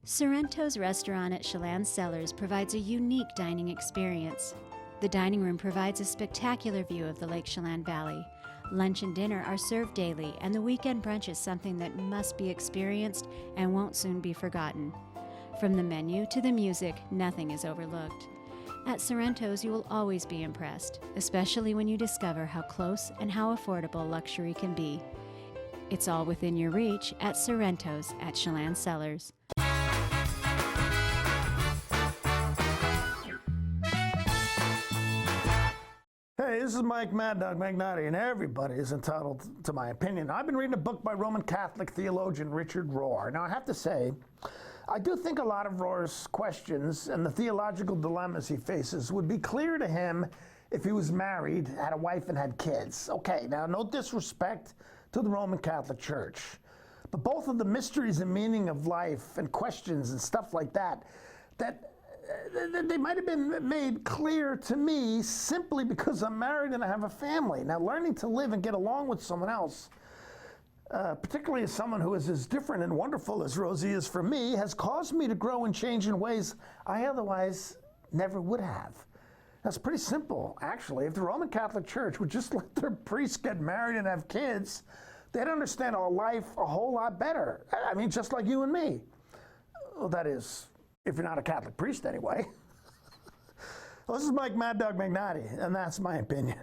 [SPEAKER 14] Sorrento's restaurant at Chelan Cellars provides a unique dining experience. The dining room provides a spectacular view of the Lake Chelan Valley. Lunch and dinner are served daily, and the weekend brunch is something that must be experienced and won't soon be forgotten. From the menu to the music, nothing is overlooked. At Sorrento's, you will always be impressed, especially when you discover how close and how affordable luxury can be. It's all within your reach at Sorrento's at Chelan Cellars.
[SPEAKER 15] Hey, this is Mike Mad Dog Magnotti, and everybody is entitled to my opinion. I've been reading a book by Roman Catholic theologian Richard Rohr. Now, I have to say, I do think a lot of Rohr's questions and the theological dilemmas he faces would be clear to him if he was married, had a wife, and had kids. Okay, now, no disrespect to the Roman Catholic Church, but both of the mysteries and meaning of life and questions and stuff like that they might have been made clear to me simply because I'm married and I have a family. Now, learning to live and get along with someone else, particularly as someone who is as different and wonderful as Rosie is for me, has caused me to grow and change in ways I otherwise never would have. That's pretty simple, actually. If the Roman Catholic Church would just let their priests get married and have kids, they'd understand our life a whole lot better. I mean, just like you and me. Well, that is, if you're not a Catholic priest anyway. Well, this is Mike Mad Dog Magnotti, and that's my opinion.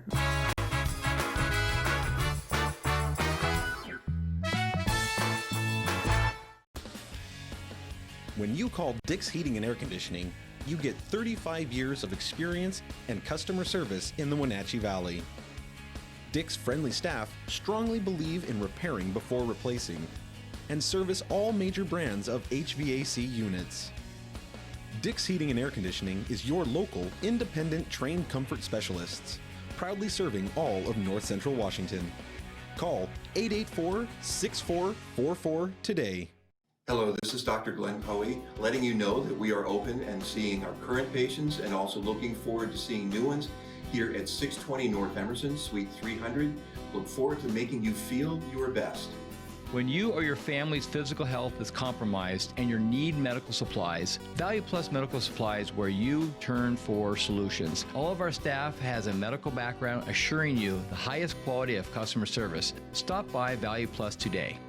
[SPEAKER 16] When you call Dick's Heating and Air Conditioning, you get 35 years of experience and customer service in the Wenatchee Valley. Dick's friendly staff strongly believe in repairing before replacing and service all major brands of HVAC units. Dick's Heating and Air Conditioning is your local, independent, trained comfort specialists, proudly serving all of North Central Washington. Call 884-6444 today.
[SPEAKER 17] Hello, this is Dr. Glenn Coey, letting you know that we are open and seeing our current patients and also looking forward to seeing new ones here at 620 North Emerson, Suite 300. Look forward to making you feel your best.
[SPEAKER 18] When you or your family's physical health is compromised and you need medical supplies, Value Plus Medical Supply is where you turn for solutions. All of our staff has a medical background assuring you the highest quality of customer service. Stop by Value Plus today.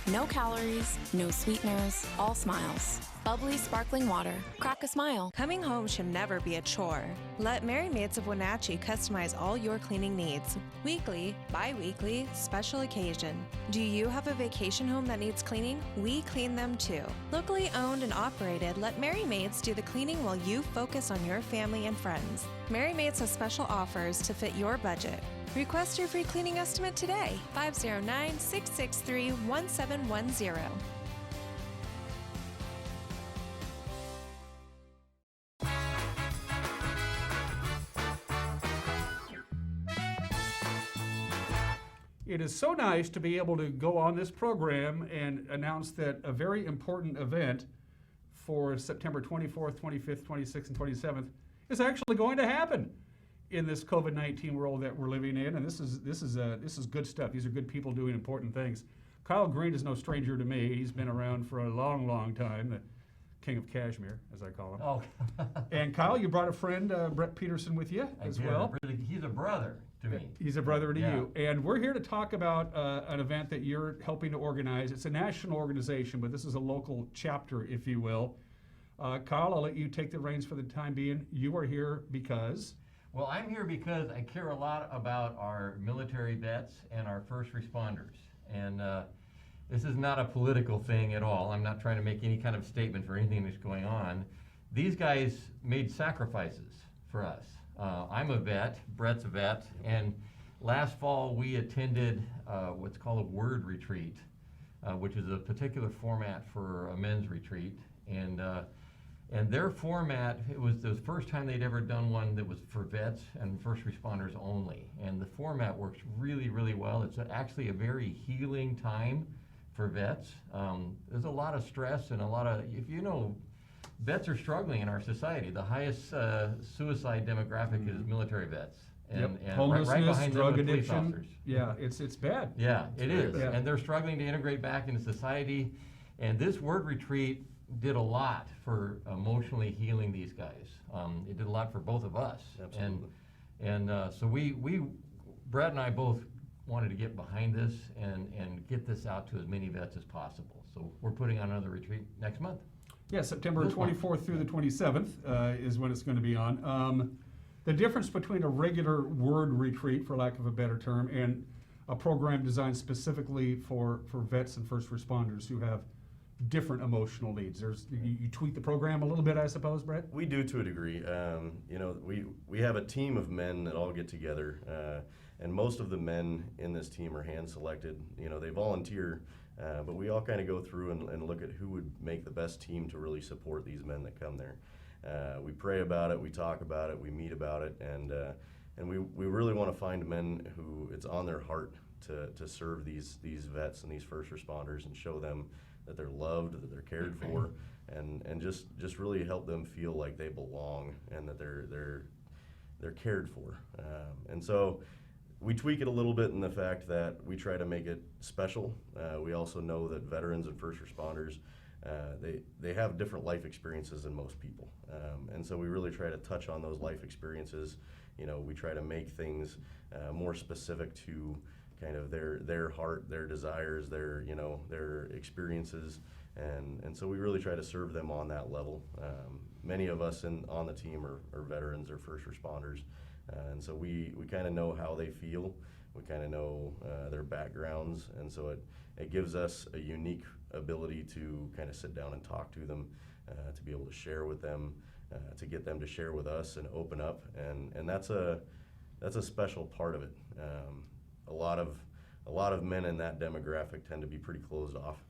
[SPEAKER 19] No calories, no sweeteners, all smiles. Bubbly, sparkling water. Crack a smile.
[SPEAKER 20] Coming home should never be a chore. Let Merry Maids of Wenatchee customize all your cleaning needs. Weekly, bi-weekly, special occasion. Do you have a vacation home that needs cleaning? We clean them too. Locally owned and operated, let Merry Maids do the cleaning while you focus on your family and friends. Merry Maids has special offers to fit your budget. Request your free cleaning estimate today, 509-663-1710.
[SPEAKER 1] It is so nice to be able to go on this program and announce that a very important event for September 24th, 25th, 26th, and 27th is actually going to happen in this COVID-19 world that we're living in, and this is good stuff. These are good people doing important things. Kyle Green is no stranger to me. He's been around for a long, long time, the king of Kashmir, as I call him.
[SPEAKER 5] Oh.
[SPEAKER 1] And Kyle, you brought a friend, Brett Peterson, with you as well.
[SPEAKER 5] Really, he's a brother to me.
[SPEAKER 1] He's a brother to you. And we're here to talk about an event that you're helping to organize. It's a national organization, but this is a local chapter, if you will. Kyle, I'll let you take the reins for the time being. You are here because...
[SPEAKER 5] Well, I'm here because I care a lot about our military vets and our first responders. And this is not a political thing at all. I'm not trying to make any kind of statement for anything that's going on. These guys made sacrifices for us. I'm a vet, Brett's a vet, and last fall we attended what's called a word retreat, which is a particular format for a men's retreat. And their format, it was the first time they'd ever done one that was for vets and first responders only. And the format works really, really well. It's actually a very healing time for vets. There's a lot of stress and a lot of, if you know, vets are struggling in our society. The highest suicide demographic is military vets. And
[SPEAKER 1] homelessness,
[SPEAKER 5] right behind
[SPEAKER 1] drug
[SPEAKER 5] them, police
[SPEAKER 1] addiction.
[SPEAKER 5] officers.
[SPEAKER 1] Yeah, it's bad.
[SPEAKER 5] Yeah, it is.
[SPEAKER 1] Yeah.
[SPEAKER 5] And they're struggling to integrate back into society. And this word retreat did a lot for emotionally healing these guys. It did a lot for both of us.
[SPEAKER 21] Absolutely.
[SPEAKER 5] And so we Brett and I both wanted to get behind this and get this out to as many vets as possible. So we're putting on another retreat next month.
[SPEAKER 1] Yeah, September 24th through the 27th is when it's going to be on. The difference between a regular word retreat, for lack of a better term, and a program designed specifically for vets and first responders who have different emotional needs. You tweak the program a little bit, I suppose, Brett?
[SPEAKER 21] We do, to a degree. You know, we have a team of men that all get together, and most of the men in this team are hand selected. You know, they volunteer, but we all kind of go through and look at who would make the best team to really support these men that come there. We pray about it, we talk about it, we meet about it, and we really want to find men who it's on their heart to serve these vets and these first responders and show them that they're loved, that they're cared for, and just really help them feel like they belong and that they're cared for. And so we tweak it a little bit in the fact that we try to make it special. We also know that veterans and first responders, they have different life experiences than most people. And so we really try to touch on those life experiences. You know, we try to make things more specific to kind of their heart, their desires, their experiences, and so we really try to serve them on that level. Many of us on the team are veterans or first responders, and so we kind of know how they feel. We kind of know their backgrounds, and so it gives us a unique ability to kind of sit down and talk to them, to be able to share with them, to get them to share with us and open up, and that's a special part of it. A lot of men in that demographic tend to be pretty closed off.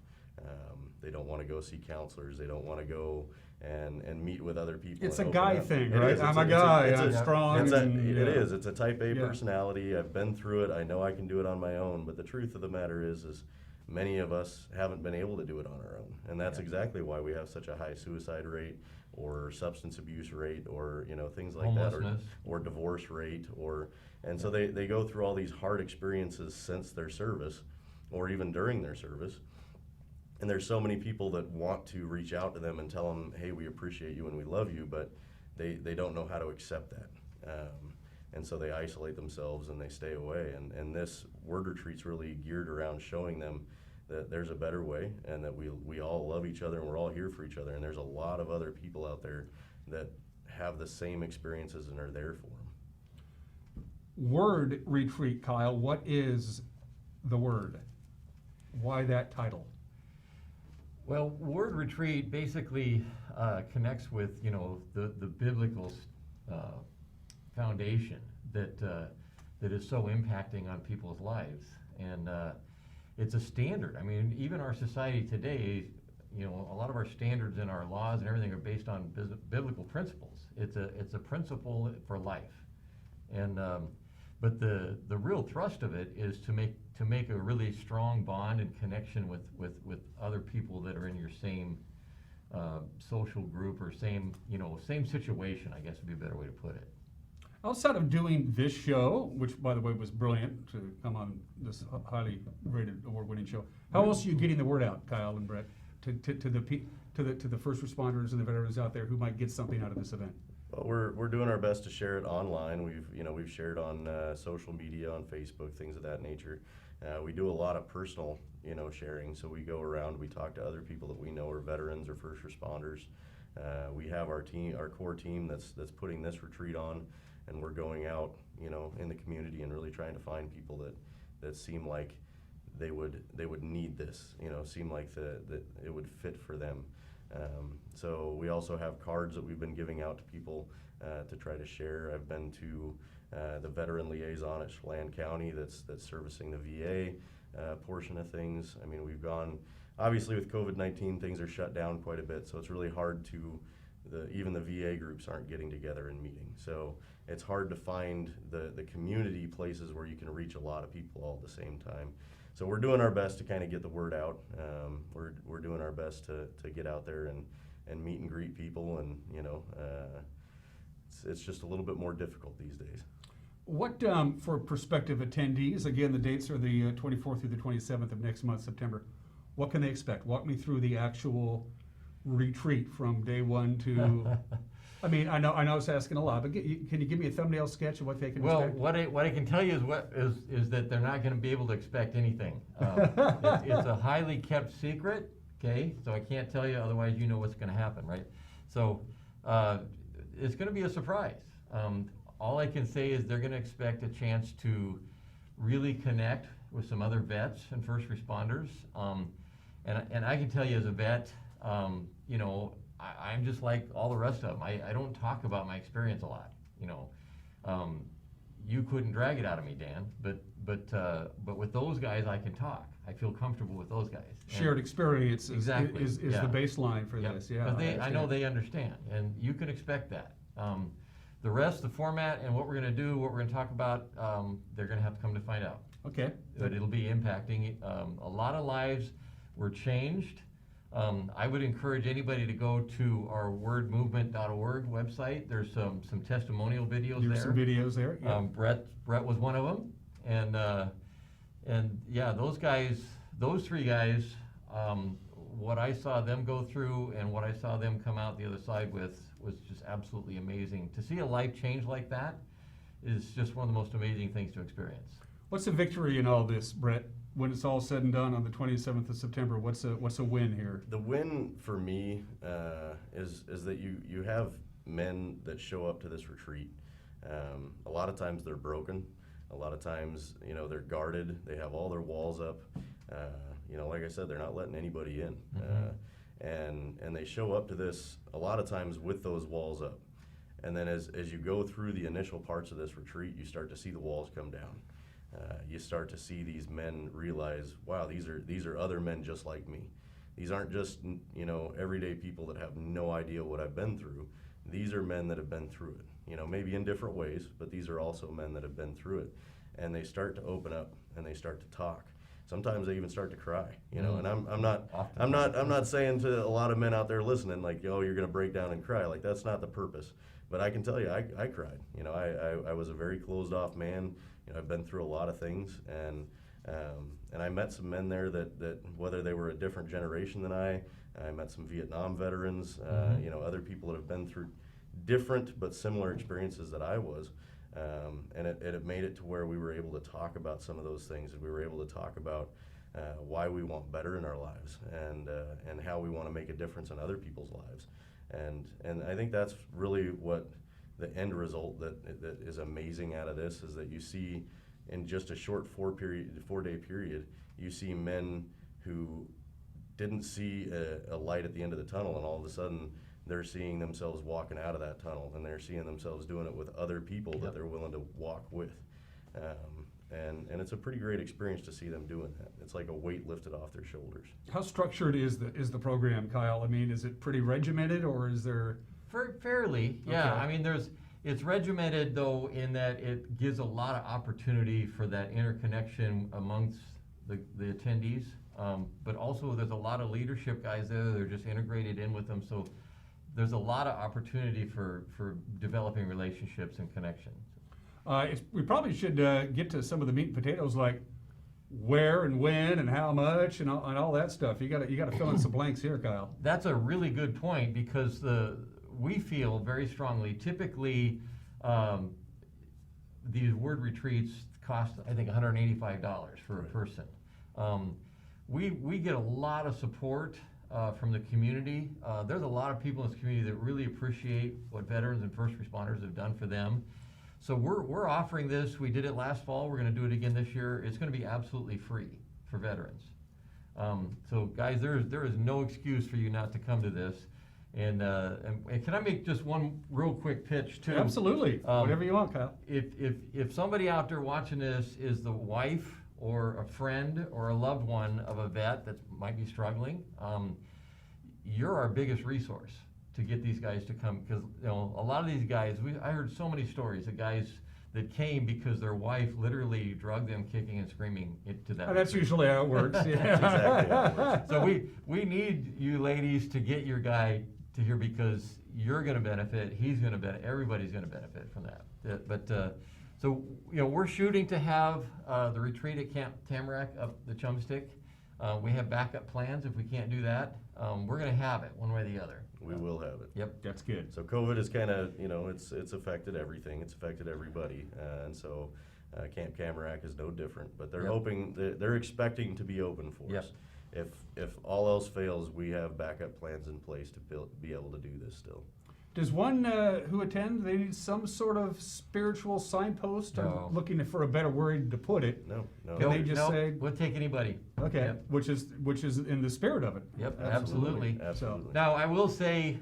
[SPEAKER 21] They don't want to go see counselors. They don't want to go and meet with other people.
[SPEAKER 1] It's a guy thing, right? I'm a guy. I'm strong.
[SPEAKER 21] It is. It's a type A personality. I've been through it. I know I can do it on my own. But the truth of the matter is many of us haven't been able to do it on our own, and that's exactly why we have such a high suicide rate, or substance abuse rate, or things like that, or divorce rate, and so they go through all these hard experiences since their service, or even during their service. And there's so many people that want to reach out to them and tell them, hey, we appreciate you and we love you, but they don't know how to accept that. And so they isolate themselves and they stay away. And this word retreat's really geared around showing them that there's a better way, and that we all love each other and we're all here for each other. And there's a lot of other people out there that have the same experiences and are there for them.
[SPEAKER 1] Word retreat, Kyle, what is the word? Why that title?
[SPEAKER 5] Well, word retreat basically connects with the biblical foundation that is so impacting on people's lives, and it's a standard. I mean, even our society today, a lot of our standards and our laws and everything are based on biblical principles. It's a principle for life, and but the real thrust of it is to make a really strong bond and connection with other people that are in your same social group or same situation, I guess would be a better way to put it.
[SPEAKER 1] Outside of doing this show, which by the way was brilliant to come on this highly rated award-winning show, how else are you getting the word out, Kyle and Brett, to the first responders and the veterans out there who might get something out of this event?
[SPEAKER 21] Well, we're doing our best to share it online. We've shared on social media, on Facebook, things of that nature. We do a lot of personal sharing. So we go around, we talk to other people that we know are veterans or first responders. We have our core team that's putting this retreat on, and we're going out in the community and really trying to find people that seem like they would need this, seem like that it would fit for them. So we also have cards that we've been giving out to people to try to share. I've been to the veteran liaison at Chelan County that's servicing the VA portion of things. I mean, we've gone, obviously with COVID-19, things are shut down quite a bit, so it's really hard to, even the VA groups aren't getting together and meeting. So it's hard to find the community places where you can reach a lot of people all at the same time. So we're doing our best to kind of get the word out. We're doing our best to get out there and meet and greet people, and it's just a little bit more difficult these days.
[SPEAKER 1] What, for prospective attendees, again, the dates are the 24th through the 27th of next month, September. What can they expect? Walk me through the actual retreat from day one to, I mean, I know I was asking a lot, but can you give me a thumbnail sketch of what they can expect?
[SPEAKER 2] Well, what I can tell you is that they're not going to be able to expect anything. It's a highly kept secret, okay? So I can't tell you, otherwise you know what's going to happen, right? So it's going to be a surprise. All I can say is they're going to expect a chance to really connect with some other vets and first responders. And I can tell you as a vet, I'm just like all the rest of them. I don't talk about my experience a lot. You couldn't drag it out of me, Dan, but with those guys I can talk. I feel comfortable with those guys.
[SPEAKER 1] Shared experience
[SPEAKER 2] exactly
[SPEAKER 1] is the baseline for this. Yeah,
[SPEAKER 2] I know they understand, and you can expect that. The rest, the format, and what we're going to do, what we're going to talk about, they're going to have to come to find out.
[SPEAKER 1] Okay.
[SPEAKER 2] But it'll be impacting. A lot of lives were changed. I would encourage anybody to go to our wordmovement.org website. There's some testimonial videos there.
[SPEAKER 1] There's some videos there. Yeah.
[SPEAKER 2] Brett was one of them, and yeah, those three guys, what I saw them go through and what I saw them come out the other side with was just absolutely amazing. To see a life change like that is just one of the most amazing things to experience.
[SPEAKER 1] What's the victory in all this, Brett? When it's all said and done on the 27th of September, what's a win here?
[SPEAKER 21] The win for me is that you have men that show up to this retreat. A lot of times they're broken. A lot of times, they're guarded. They have all their walls up. Like I said, they're not letting anybody in. And they show up to this a lot of times with those walls up. And then as you go through the initial parts of this retreat, you start to see the walls come down. You start to see these men realize, wow, these are other men just like me. These aren't just everyday people that have no idea what I've been through. These are men that have been through it. Maybe in different ways, but these are also men that have been through it. And they start to open up and they start to talk. Sometimes they even start to cry. And I'm not saying to a lot of men out there listening like, oh, you're gonna break down and cry. Like, that's not the purpose. But I can tell you, I cried. I was a very closed off man. I've been through a lot of things, and I met some men there that whether they were a different generation than I met some Vietnam veterans, other people that have been through different but similar experiences that I was, and it made it to where we were able to talk about some of those things, and we were able to talk about why we want better in our lives, and how we want to make a difference in other people's lives, and I think that's really what the end result that is amazing out of this is that you see in just a short 4-day period, you see men who didn't see a light at the end of the tunnel, and all of a sudden they're seeing themselves walking out of that tunnel, and they're seeing themselves doing it with other people that they're willing to walk with. And it's a pretty great experience to see them doing that. It's like a weight lifted off their shoulders.
[SPEAKER 1] How structured is the program, Kyle? I mean, is it pretty regimented, or is there?
[SPEAKER 2] Fairly, yeah. Okay. I mean, it's regimented though in that it gives a lot of opportunity for that interconnection amongst the attendees. but also there's a lot of leadership guys there that are just integrated in with them. So there's a lot of opportunity for developing relationships and connections.
[SPEAKER 1] We probably should get to some of the meat and potatoes, like where and when and how much and all that stuff. You got to fill in some blanks here, Kyle.
[SPEAKER 2] That's a really good point, because we feel very strongly, typically these word retreats cost, I think, $185 for a person. We get a lot of support from the community. There's a lot of people in this community that really appreciate what veterans and first responders have done for them. So we're offering this. We did it last fall. We're going to do it again this year. It's going to be absolutely free for veterans. So guys, there is no excuse for you not to come to this. And can I make just one real quick pitch too?
[SPEAKER 1] Absolutely. Whatever you want, Kyle.
[SPEAKER 2] If somebody out there watching this is the wife or a friend or a loved one of a vet that might be struggling, you're our biggest resource to get these guys to come, because a lot of these guys, I heard so many stories of guys that came because their wife literally drugged them kicking and screaming to that.
[SPEAKER 1] That's usually how it works. Yeah.
[SPEAKER 2] That's exactly how it works. So we need you ladies to get your guy to here, because you're going to benefit, he's going to benefit, everybody's going to benefit from that. But so we're shooting to have the retreat at Camp Tamarack up the Chumstick. We have backup plans if we can't do that. We're going to have it one way or the other.
[SPEAKER 21] We will have it.
[SPEAKER 2] Yep.
[SPEAKER 1] That's good.
[SPEAKER 21] So COVID is kind of, it's affected everything. It's affected everybody. And so Camp Tamarack is no different. But they're hoping, they're expecting to be open for us. If all else fails, we have backup plans in place to be able to do this still.
[SPEAKER 1] Does one who attend, they need some sort of spiritual signpost?
[SPEAKER 2] No.
[SPEAKER 1] I'm looking for a better word to put it.
[SPEAKER 21] No.
[SPEAKER 1] Can they just say,
[SPEAKER 2] we'll take anybody.
[SPEAKER 1] okay,
[SPEAKER 2] Yep.
[SPEAKER 1] which is in the spirit of it?
[SPEAKER 2] Yep, absolutely.
[SPEAKER 21] Absolutely.
[SPEAKER 2] Now, I will say,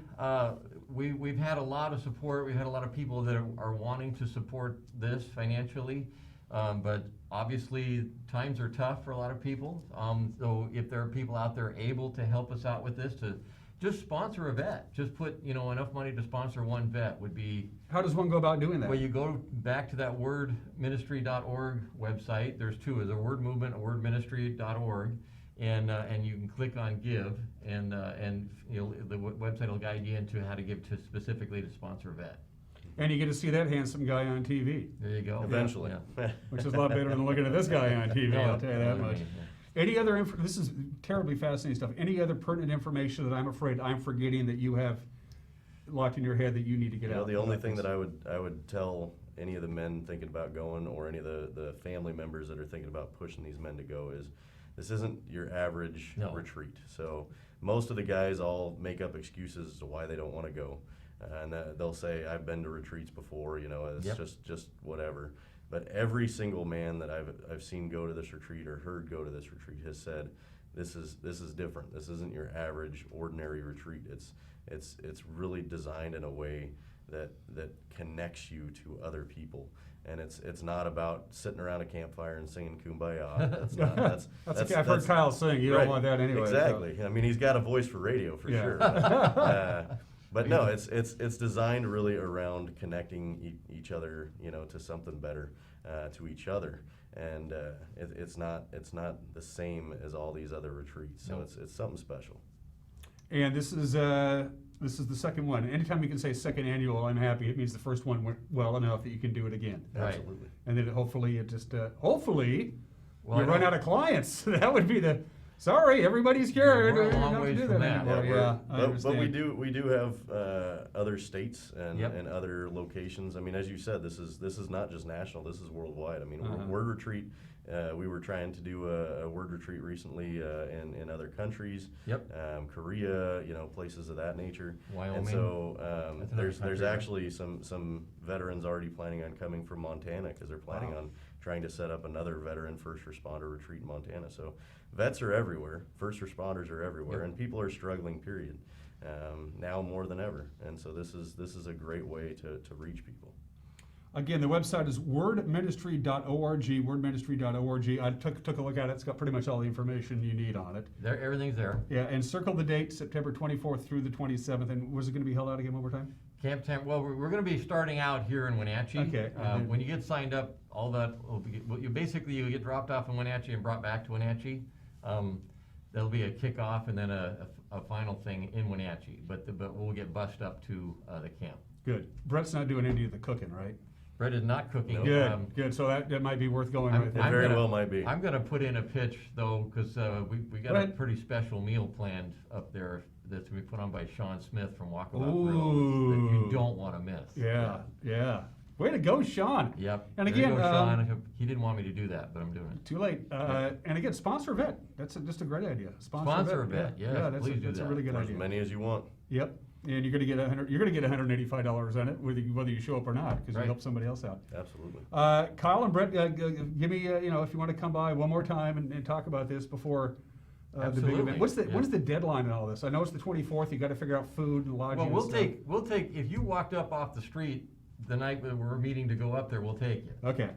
[SPEAKER 2] we've had a lot of support. We've had a lot of people that are wanting to support this financially, but obviously times are tough for a lot of people. So if there are people out there able to help us out with this, to just sponsor a vet, just put enough money to sponsor one vet would be.
[SPEAKER 1] How does one go about doing that?
[SPEAKER 2] Well, you go back to that wordministry.org website. There's two: there's a word movement, a wordministry.org, and you can click on give, and the website will guide you into how to give specifically to sponsor a vet.
[SPEAKER 1] And you get to see that handsome guy on TV.
[SPEAKER 2] There you go.
[SPEAKER 21] Eventually.
[SPEAKER 2] Yeah.
[SPEAKER 1] Which is a lot better than looking at this guy on TV, I'll tell you that much.
[SPEAKER 2] Yeah.
[SPEAKER 1] Any other this is terribly fascinating stuff. Any other pertinent information that I'm afraid I'm forgetting that you have locked in your head that you need to get out?
[SPEAKER 21] The only thing that I would tell any of the men thinking about going, or any of the family members that are thinking about pushing these men to go, is this isn't your average retreat. So most of the guys all make up excuses as to why they don't want to go. And they'll say, I've been to retreats before, it's just whatever. But every single man that I've seen go to this retreat or heard go to this retreat has said, this is different. This isn't your average ordinary retreat. It's really designed in a way that connects you to other people. And it's not about sitting around a campfire and singing Kumbaya. That's
[SPEAKER 1] I've heard Kyle sing. You don't want that anyway.
[SPEAKER 21] Exactly.
[SPEAKER 1] So.
[SPEAKER 21] I mean, he's got a voice for radio for sure. But no, it's designed really around connecting each other, to something better, to each other, and it's not the same as all these other retreats. So it's something special.
[SPEAKER 1] And this is the second one. Anytime you can say second annual, I'm happy. It means the first one went well enough that you can do it again.
[SPEAKER 21] Absolutely.
[SPEAKER 1] And then hopefully you run out of clients. That would be the. Sorry, everybody's cured.
[SPEAKER 2] We're a long ways from that.
[SPEAKER 21] But we do have other states and other locations. I mean, as you said, this is not just national. This is worldwide. I mean, Word Retreat. We were trying to do a Word Retreat recently in other countries.
[SPEAKER 2] Yep.
[SPEAKER 21] Korea, places of that nature.
[SPEAKER 2] Wyoming.
[SPEAKER 21] And so there's actually some veterans already planning on coming from Montana, because they're planning on trying to set up another veteran first responder retreat in Montana. So vets are everywhere, first responders are everywhere, and people are struggling, period, now more than ever. And so this is a great way to reach people.
[SPEAKER 1] Again, the website is wordministry.org, wordministry.org. I took a look at it. It's got pretty much all the information you need on it.
[SPEAKER 2] Everything's there.
[SPEAKER 1] Yeah, and circle the date, September 24th through the 27th. And was it going to be held out again one more time?
[SPEAKER 2] Camp Tamarack. Well, we're going to be starting out here in Wenatchee.
[SPEAKER 1] Okay.
[SPEAKER 2] When you get signed up, all that you get dropped off in Wenatchee and brought back to Wenatchee. there'll be a kickoff and then a final thing in Wenatchee, but we'll get bused up to the camp.
[SPEAKER 1] Good. Brett's not doing any of the cooking, right?
[SPEAKER 2] Brett is not cooking.
[SPEAKER 1] Good, good. So that might be worth going right there.
[SPEAKER 21] It very well might be.
[SPEAKER 2] I'm going to put in a pitch, though, because we got a pretty special meal planned up there that's going to be put on by Sean Smith from Walkabout Grill that you don't want to miss.
[SPEAKER 1] Yeah. Way to go, Sean.
[SPEAKER 2] Yep.
[SPEAKER 1] And
[SPEAKER 2] There
[SPEAKER 1] again,
[SPEAKER 2] you go, Sean. He didn't want me to do that, but I'm doing it.
[SPEAKER 1] Too late. And again, sponsor a vet. That's just a great idea.
[SPEAKER 2] Sponsor a vet.
[SPEAKER 1] Yeah,
[SPEAKER 2] Yes,
[SPEAKER 1] that's
[SPEAKER 2] please do
[SPEAKER 1] that's
[SPEAKER 2] that.
[SPEAKER 1] a really good
[SPEAKER 21] For
[SPEAKER 1] idea.
[SPEAKER 21] as many as you want.
[SPEAKER 1] Yep. And you're going to get $185 on it, whether you show up or not, because you help somebody else out.
[SPEAKER 21] Absolutely.
[SPEAKER 1] Kyle and Brett, give me if you want to come by one more time and talk about this before the big event. What's the deadline on all this? I know it's the 24th. You got to figure out food and lodging.
[SPEAKER 2] Well,
[SPEAKER 1] and
[SPEAKER 2] we'll take if you walked up off the street the night that we're meeting to go up there, we'll take you.
[SPEAKER 1] Okay.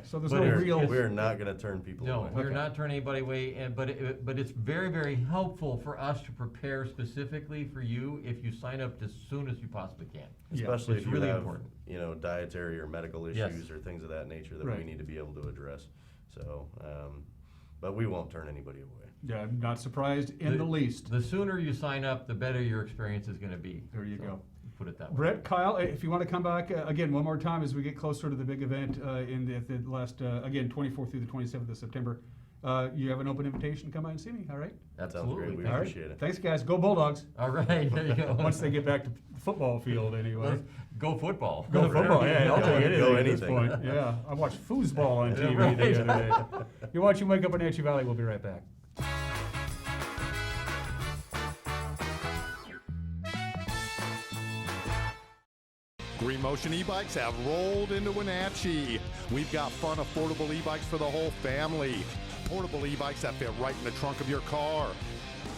[SPEAKER 1] So there's
[SPEAKER 21] But
[SPEAKER 1] no real.
[SPEAKER 21] We're not going to turn people away.
[SPEAKER 2] No, we're not turning anybody away, but it's very, very helpful for us to prepare specifically for you if you sign up as soon as you possibly can.
[SPEAKER 21] Especially
[SPEAKER 2] it's
[SPEAKER 21] if you
[SPEAKER 2] really
[SPEAKER 21] have,
[SPEAKER 2] important.
[SPEAKER 21] dietary or medical issues or things of that nature that we need to be able to address. So, but we won't turn anybody away.
[SPEAKER 1] Yeah, I'm not surprised in the least.
[SPEAKER 2] The sooner you sign up, the better your experience is going to be.
[SPEAKER 1] There you go.
[SPEAKER 2] Put it that way.
[SPEAKER 1] Brett, Kyle, if you want to come back again one more time as we get closer to the big event at the last, again, 24th through the 27th of September, you have an open invitation to come by and see me, all right?
[SPEAKER 2] Absolutely.
[SPEAKER 21] Sounds great. We
[SPEAKER 1] All right.
[SPEAKER 21] appreciate it.
[SPEAKER 1] Thanks, guys. Go Bulldogs.
[SPEAKER 2] All right, there you go.
[SPEAKER 1] Once they get back to the football field, anyway.
[SPEAKER 2] Go football.
[SPEAKER 1] Go football. Yeah, I'll take
[SPEAKER 21] Go
[SPEAKER 1] anything at this
[SPEAKER 21] anything.
[SPEAKER 1] point. Yeah, I watched foosball on TV the other day. You're watching Wake Up Wenatchee Valley. We'll be right back.
[SPEAKER 3] Green Motion e-bikes have rolled into Wenatchee. We've got fun, affordable e-bikes for the whole family. Portable e-bikes that fit right in the trunk of your car.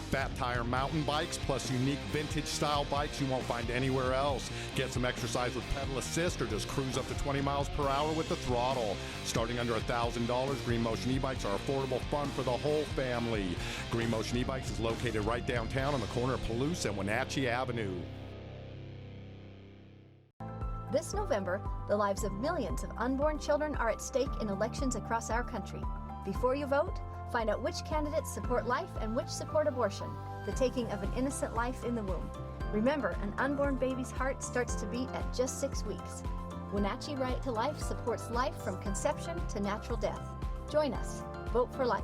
[SPEAKER 3] Fat tire mountain bikes plus unique vintage style bikes you won't find anywhere else. Get some exercise with pedal assist or just cruise up to 20 miles per hour with the throttle. Starting under $1,000, Green Motion e-bikes are affordable fun for the whole family. Green Motion e-bikes is located right downtown on the corner of Palouse and Wenatchee Avenue.
[SPEAKER 22] This November, the lives of millions of unborn children are at stake in elections across our country. Before you vote, find out which candidates support life and which support abortion, the taking of an innocent life in the womb. Remember, an unborn baby's heart starts to beat at just 6 weeks. Wenatchee Right to Life supports life from conception to natural death. Join us. Vote for life.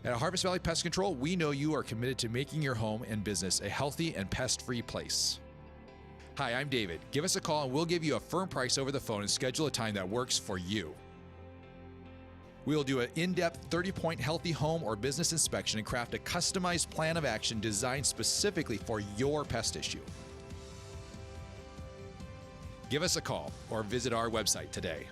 [SPEAKER 23] At Harvest Valley Pest Control, we know you are committed to making your home and business a healthy and pest-free place. Hi, I'm David. Give us a call and we'll give you a firm price over the phone and schedule a time that works for you. We will do an in-depth 30-point healthy home or business inspection and craft a customized plan of action designed specifically for your pest issue. Give us a call or visit our website today.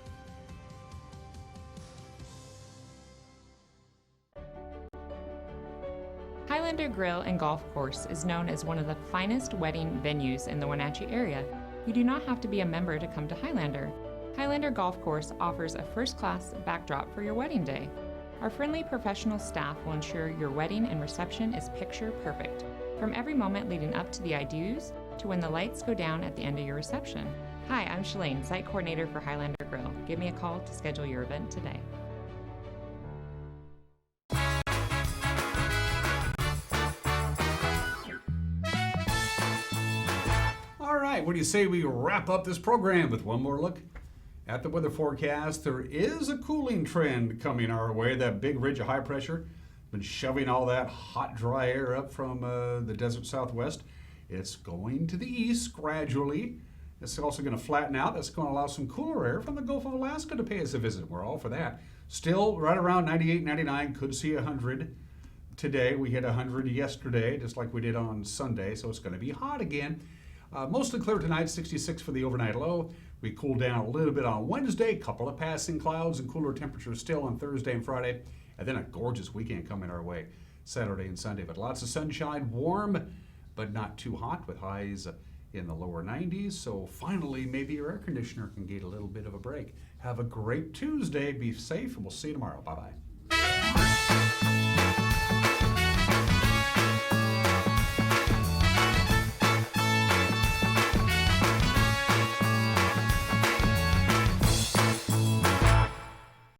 [SPEAKER 24] Highlander Grill and Golf Course is known as one of the finest wedding venues in the Wenatchee area. You do not have to be a member to come to Highlander. Highlander Golf Course offers a first-class backdrop for your wedding day. Our friendly professional staff will ensure your wedding and reception is picture perfect, from every moment leading up to the I do's to when the lights go down at the end of your reception. Hi, I'm Shalane, site coordinator for Highlander Grill. Give me a call to schedule your event today.
[SPEAKER 1] All right, what do you say we wrap up this program with one more look at the weather forecast? There is a cooling trend coming our way. That big ridge of high pressure been shoving all that hot, dry air up from the desert southwest. It's going to the east gradually. It's also going to flatten out. That's going to allow some cooler air from the Gulf of Alaska to pay us a visit. We're all for that. Still right around 98, 99. Could see 100 today. We hit 100 yesterday, just like we did on Sunday, so it's going to be hot again. Mostly clear tonight, 66 for the overnight low. We cool down a little bit on Wednesday, couple of passing clouds and cooler temperatures still on Thursday and Friday. And then a gorgeous weekend coming our way, Saturday and Sunday. But lots of sunshine, warm, but not too hot with highs in the lower 90s. So finally, maybe your air conditioner can get a little bit of a break. Have a great Tuesday. Be safe, and we'll see you tomorrow. Bye-bye.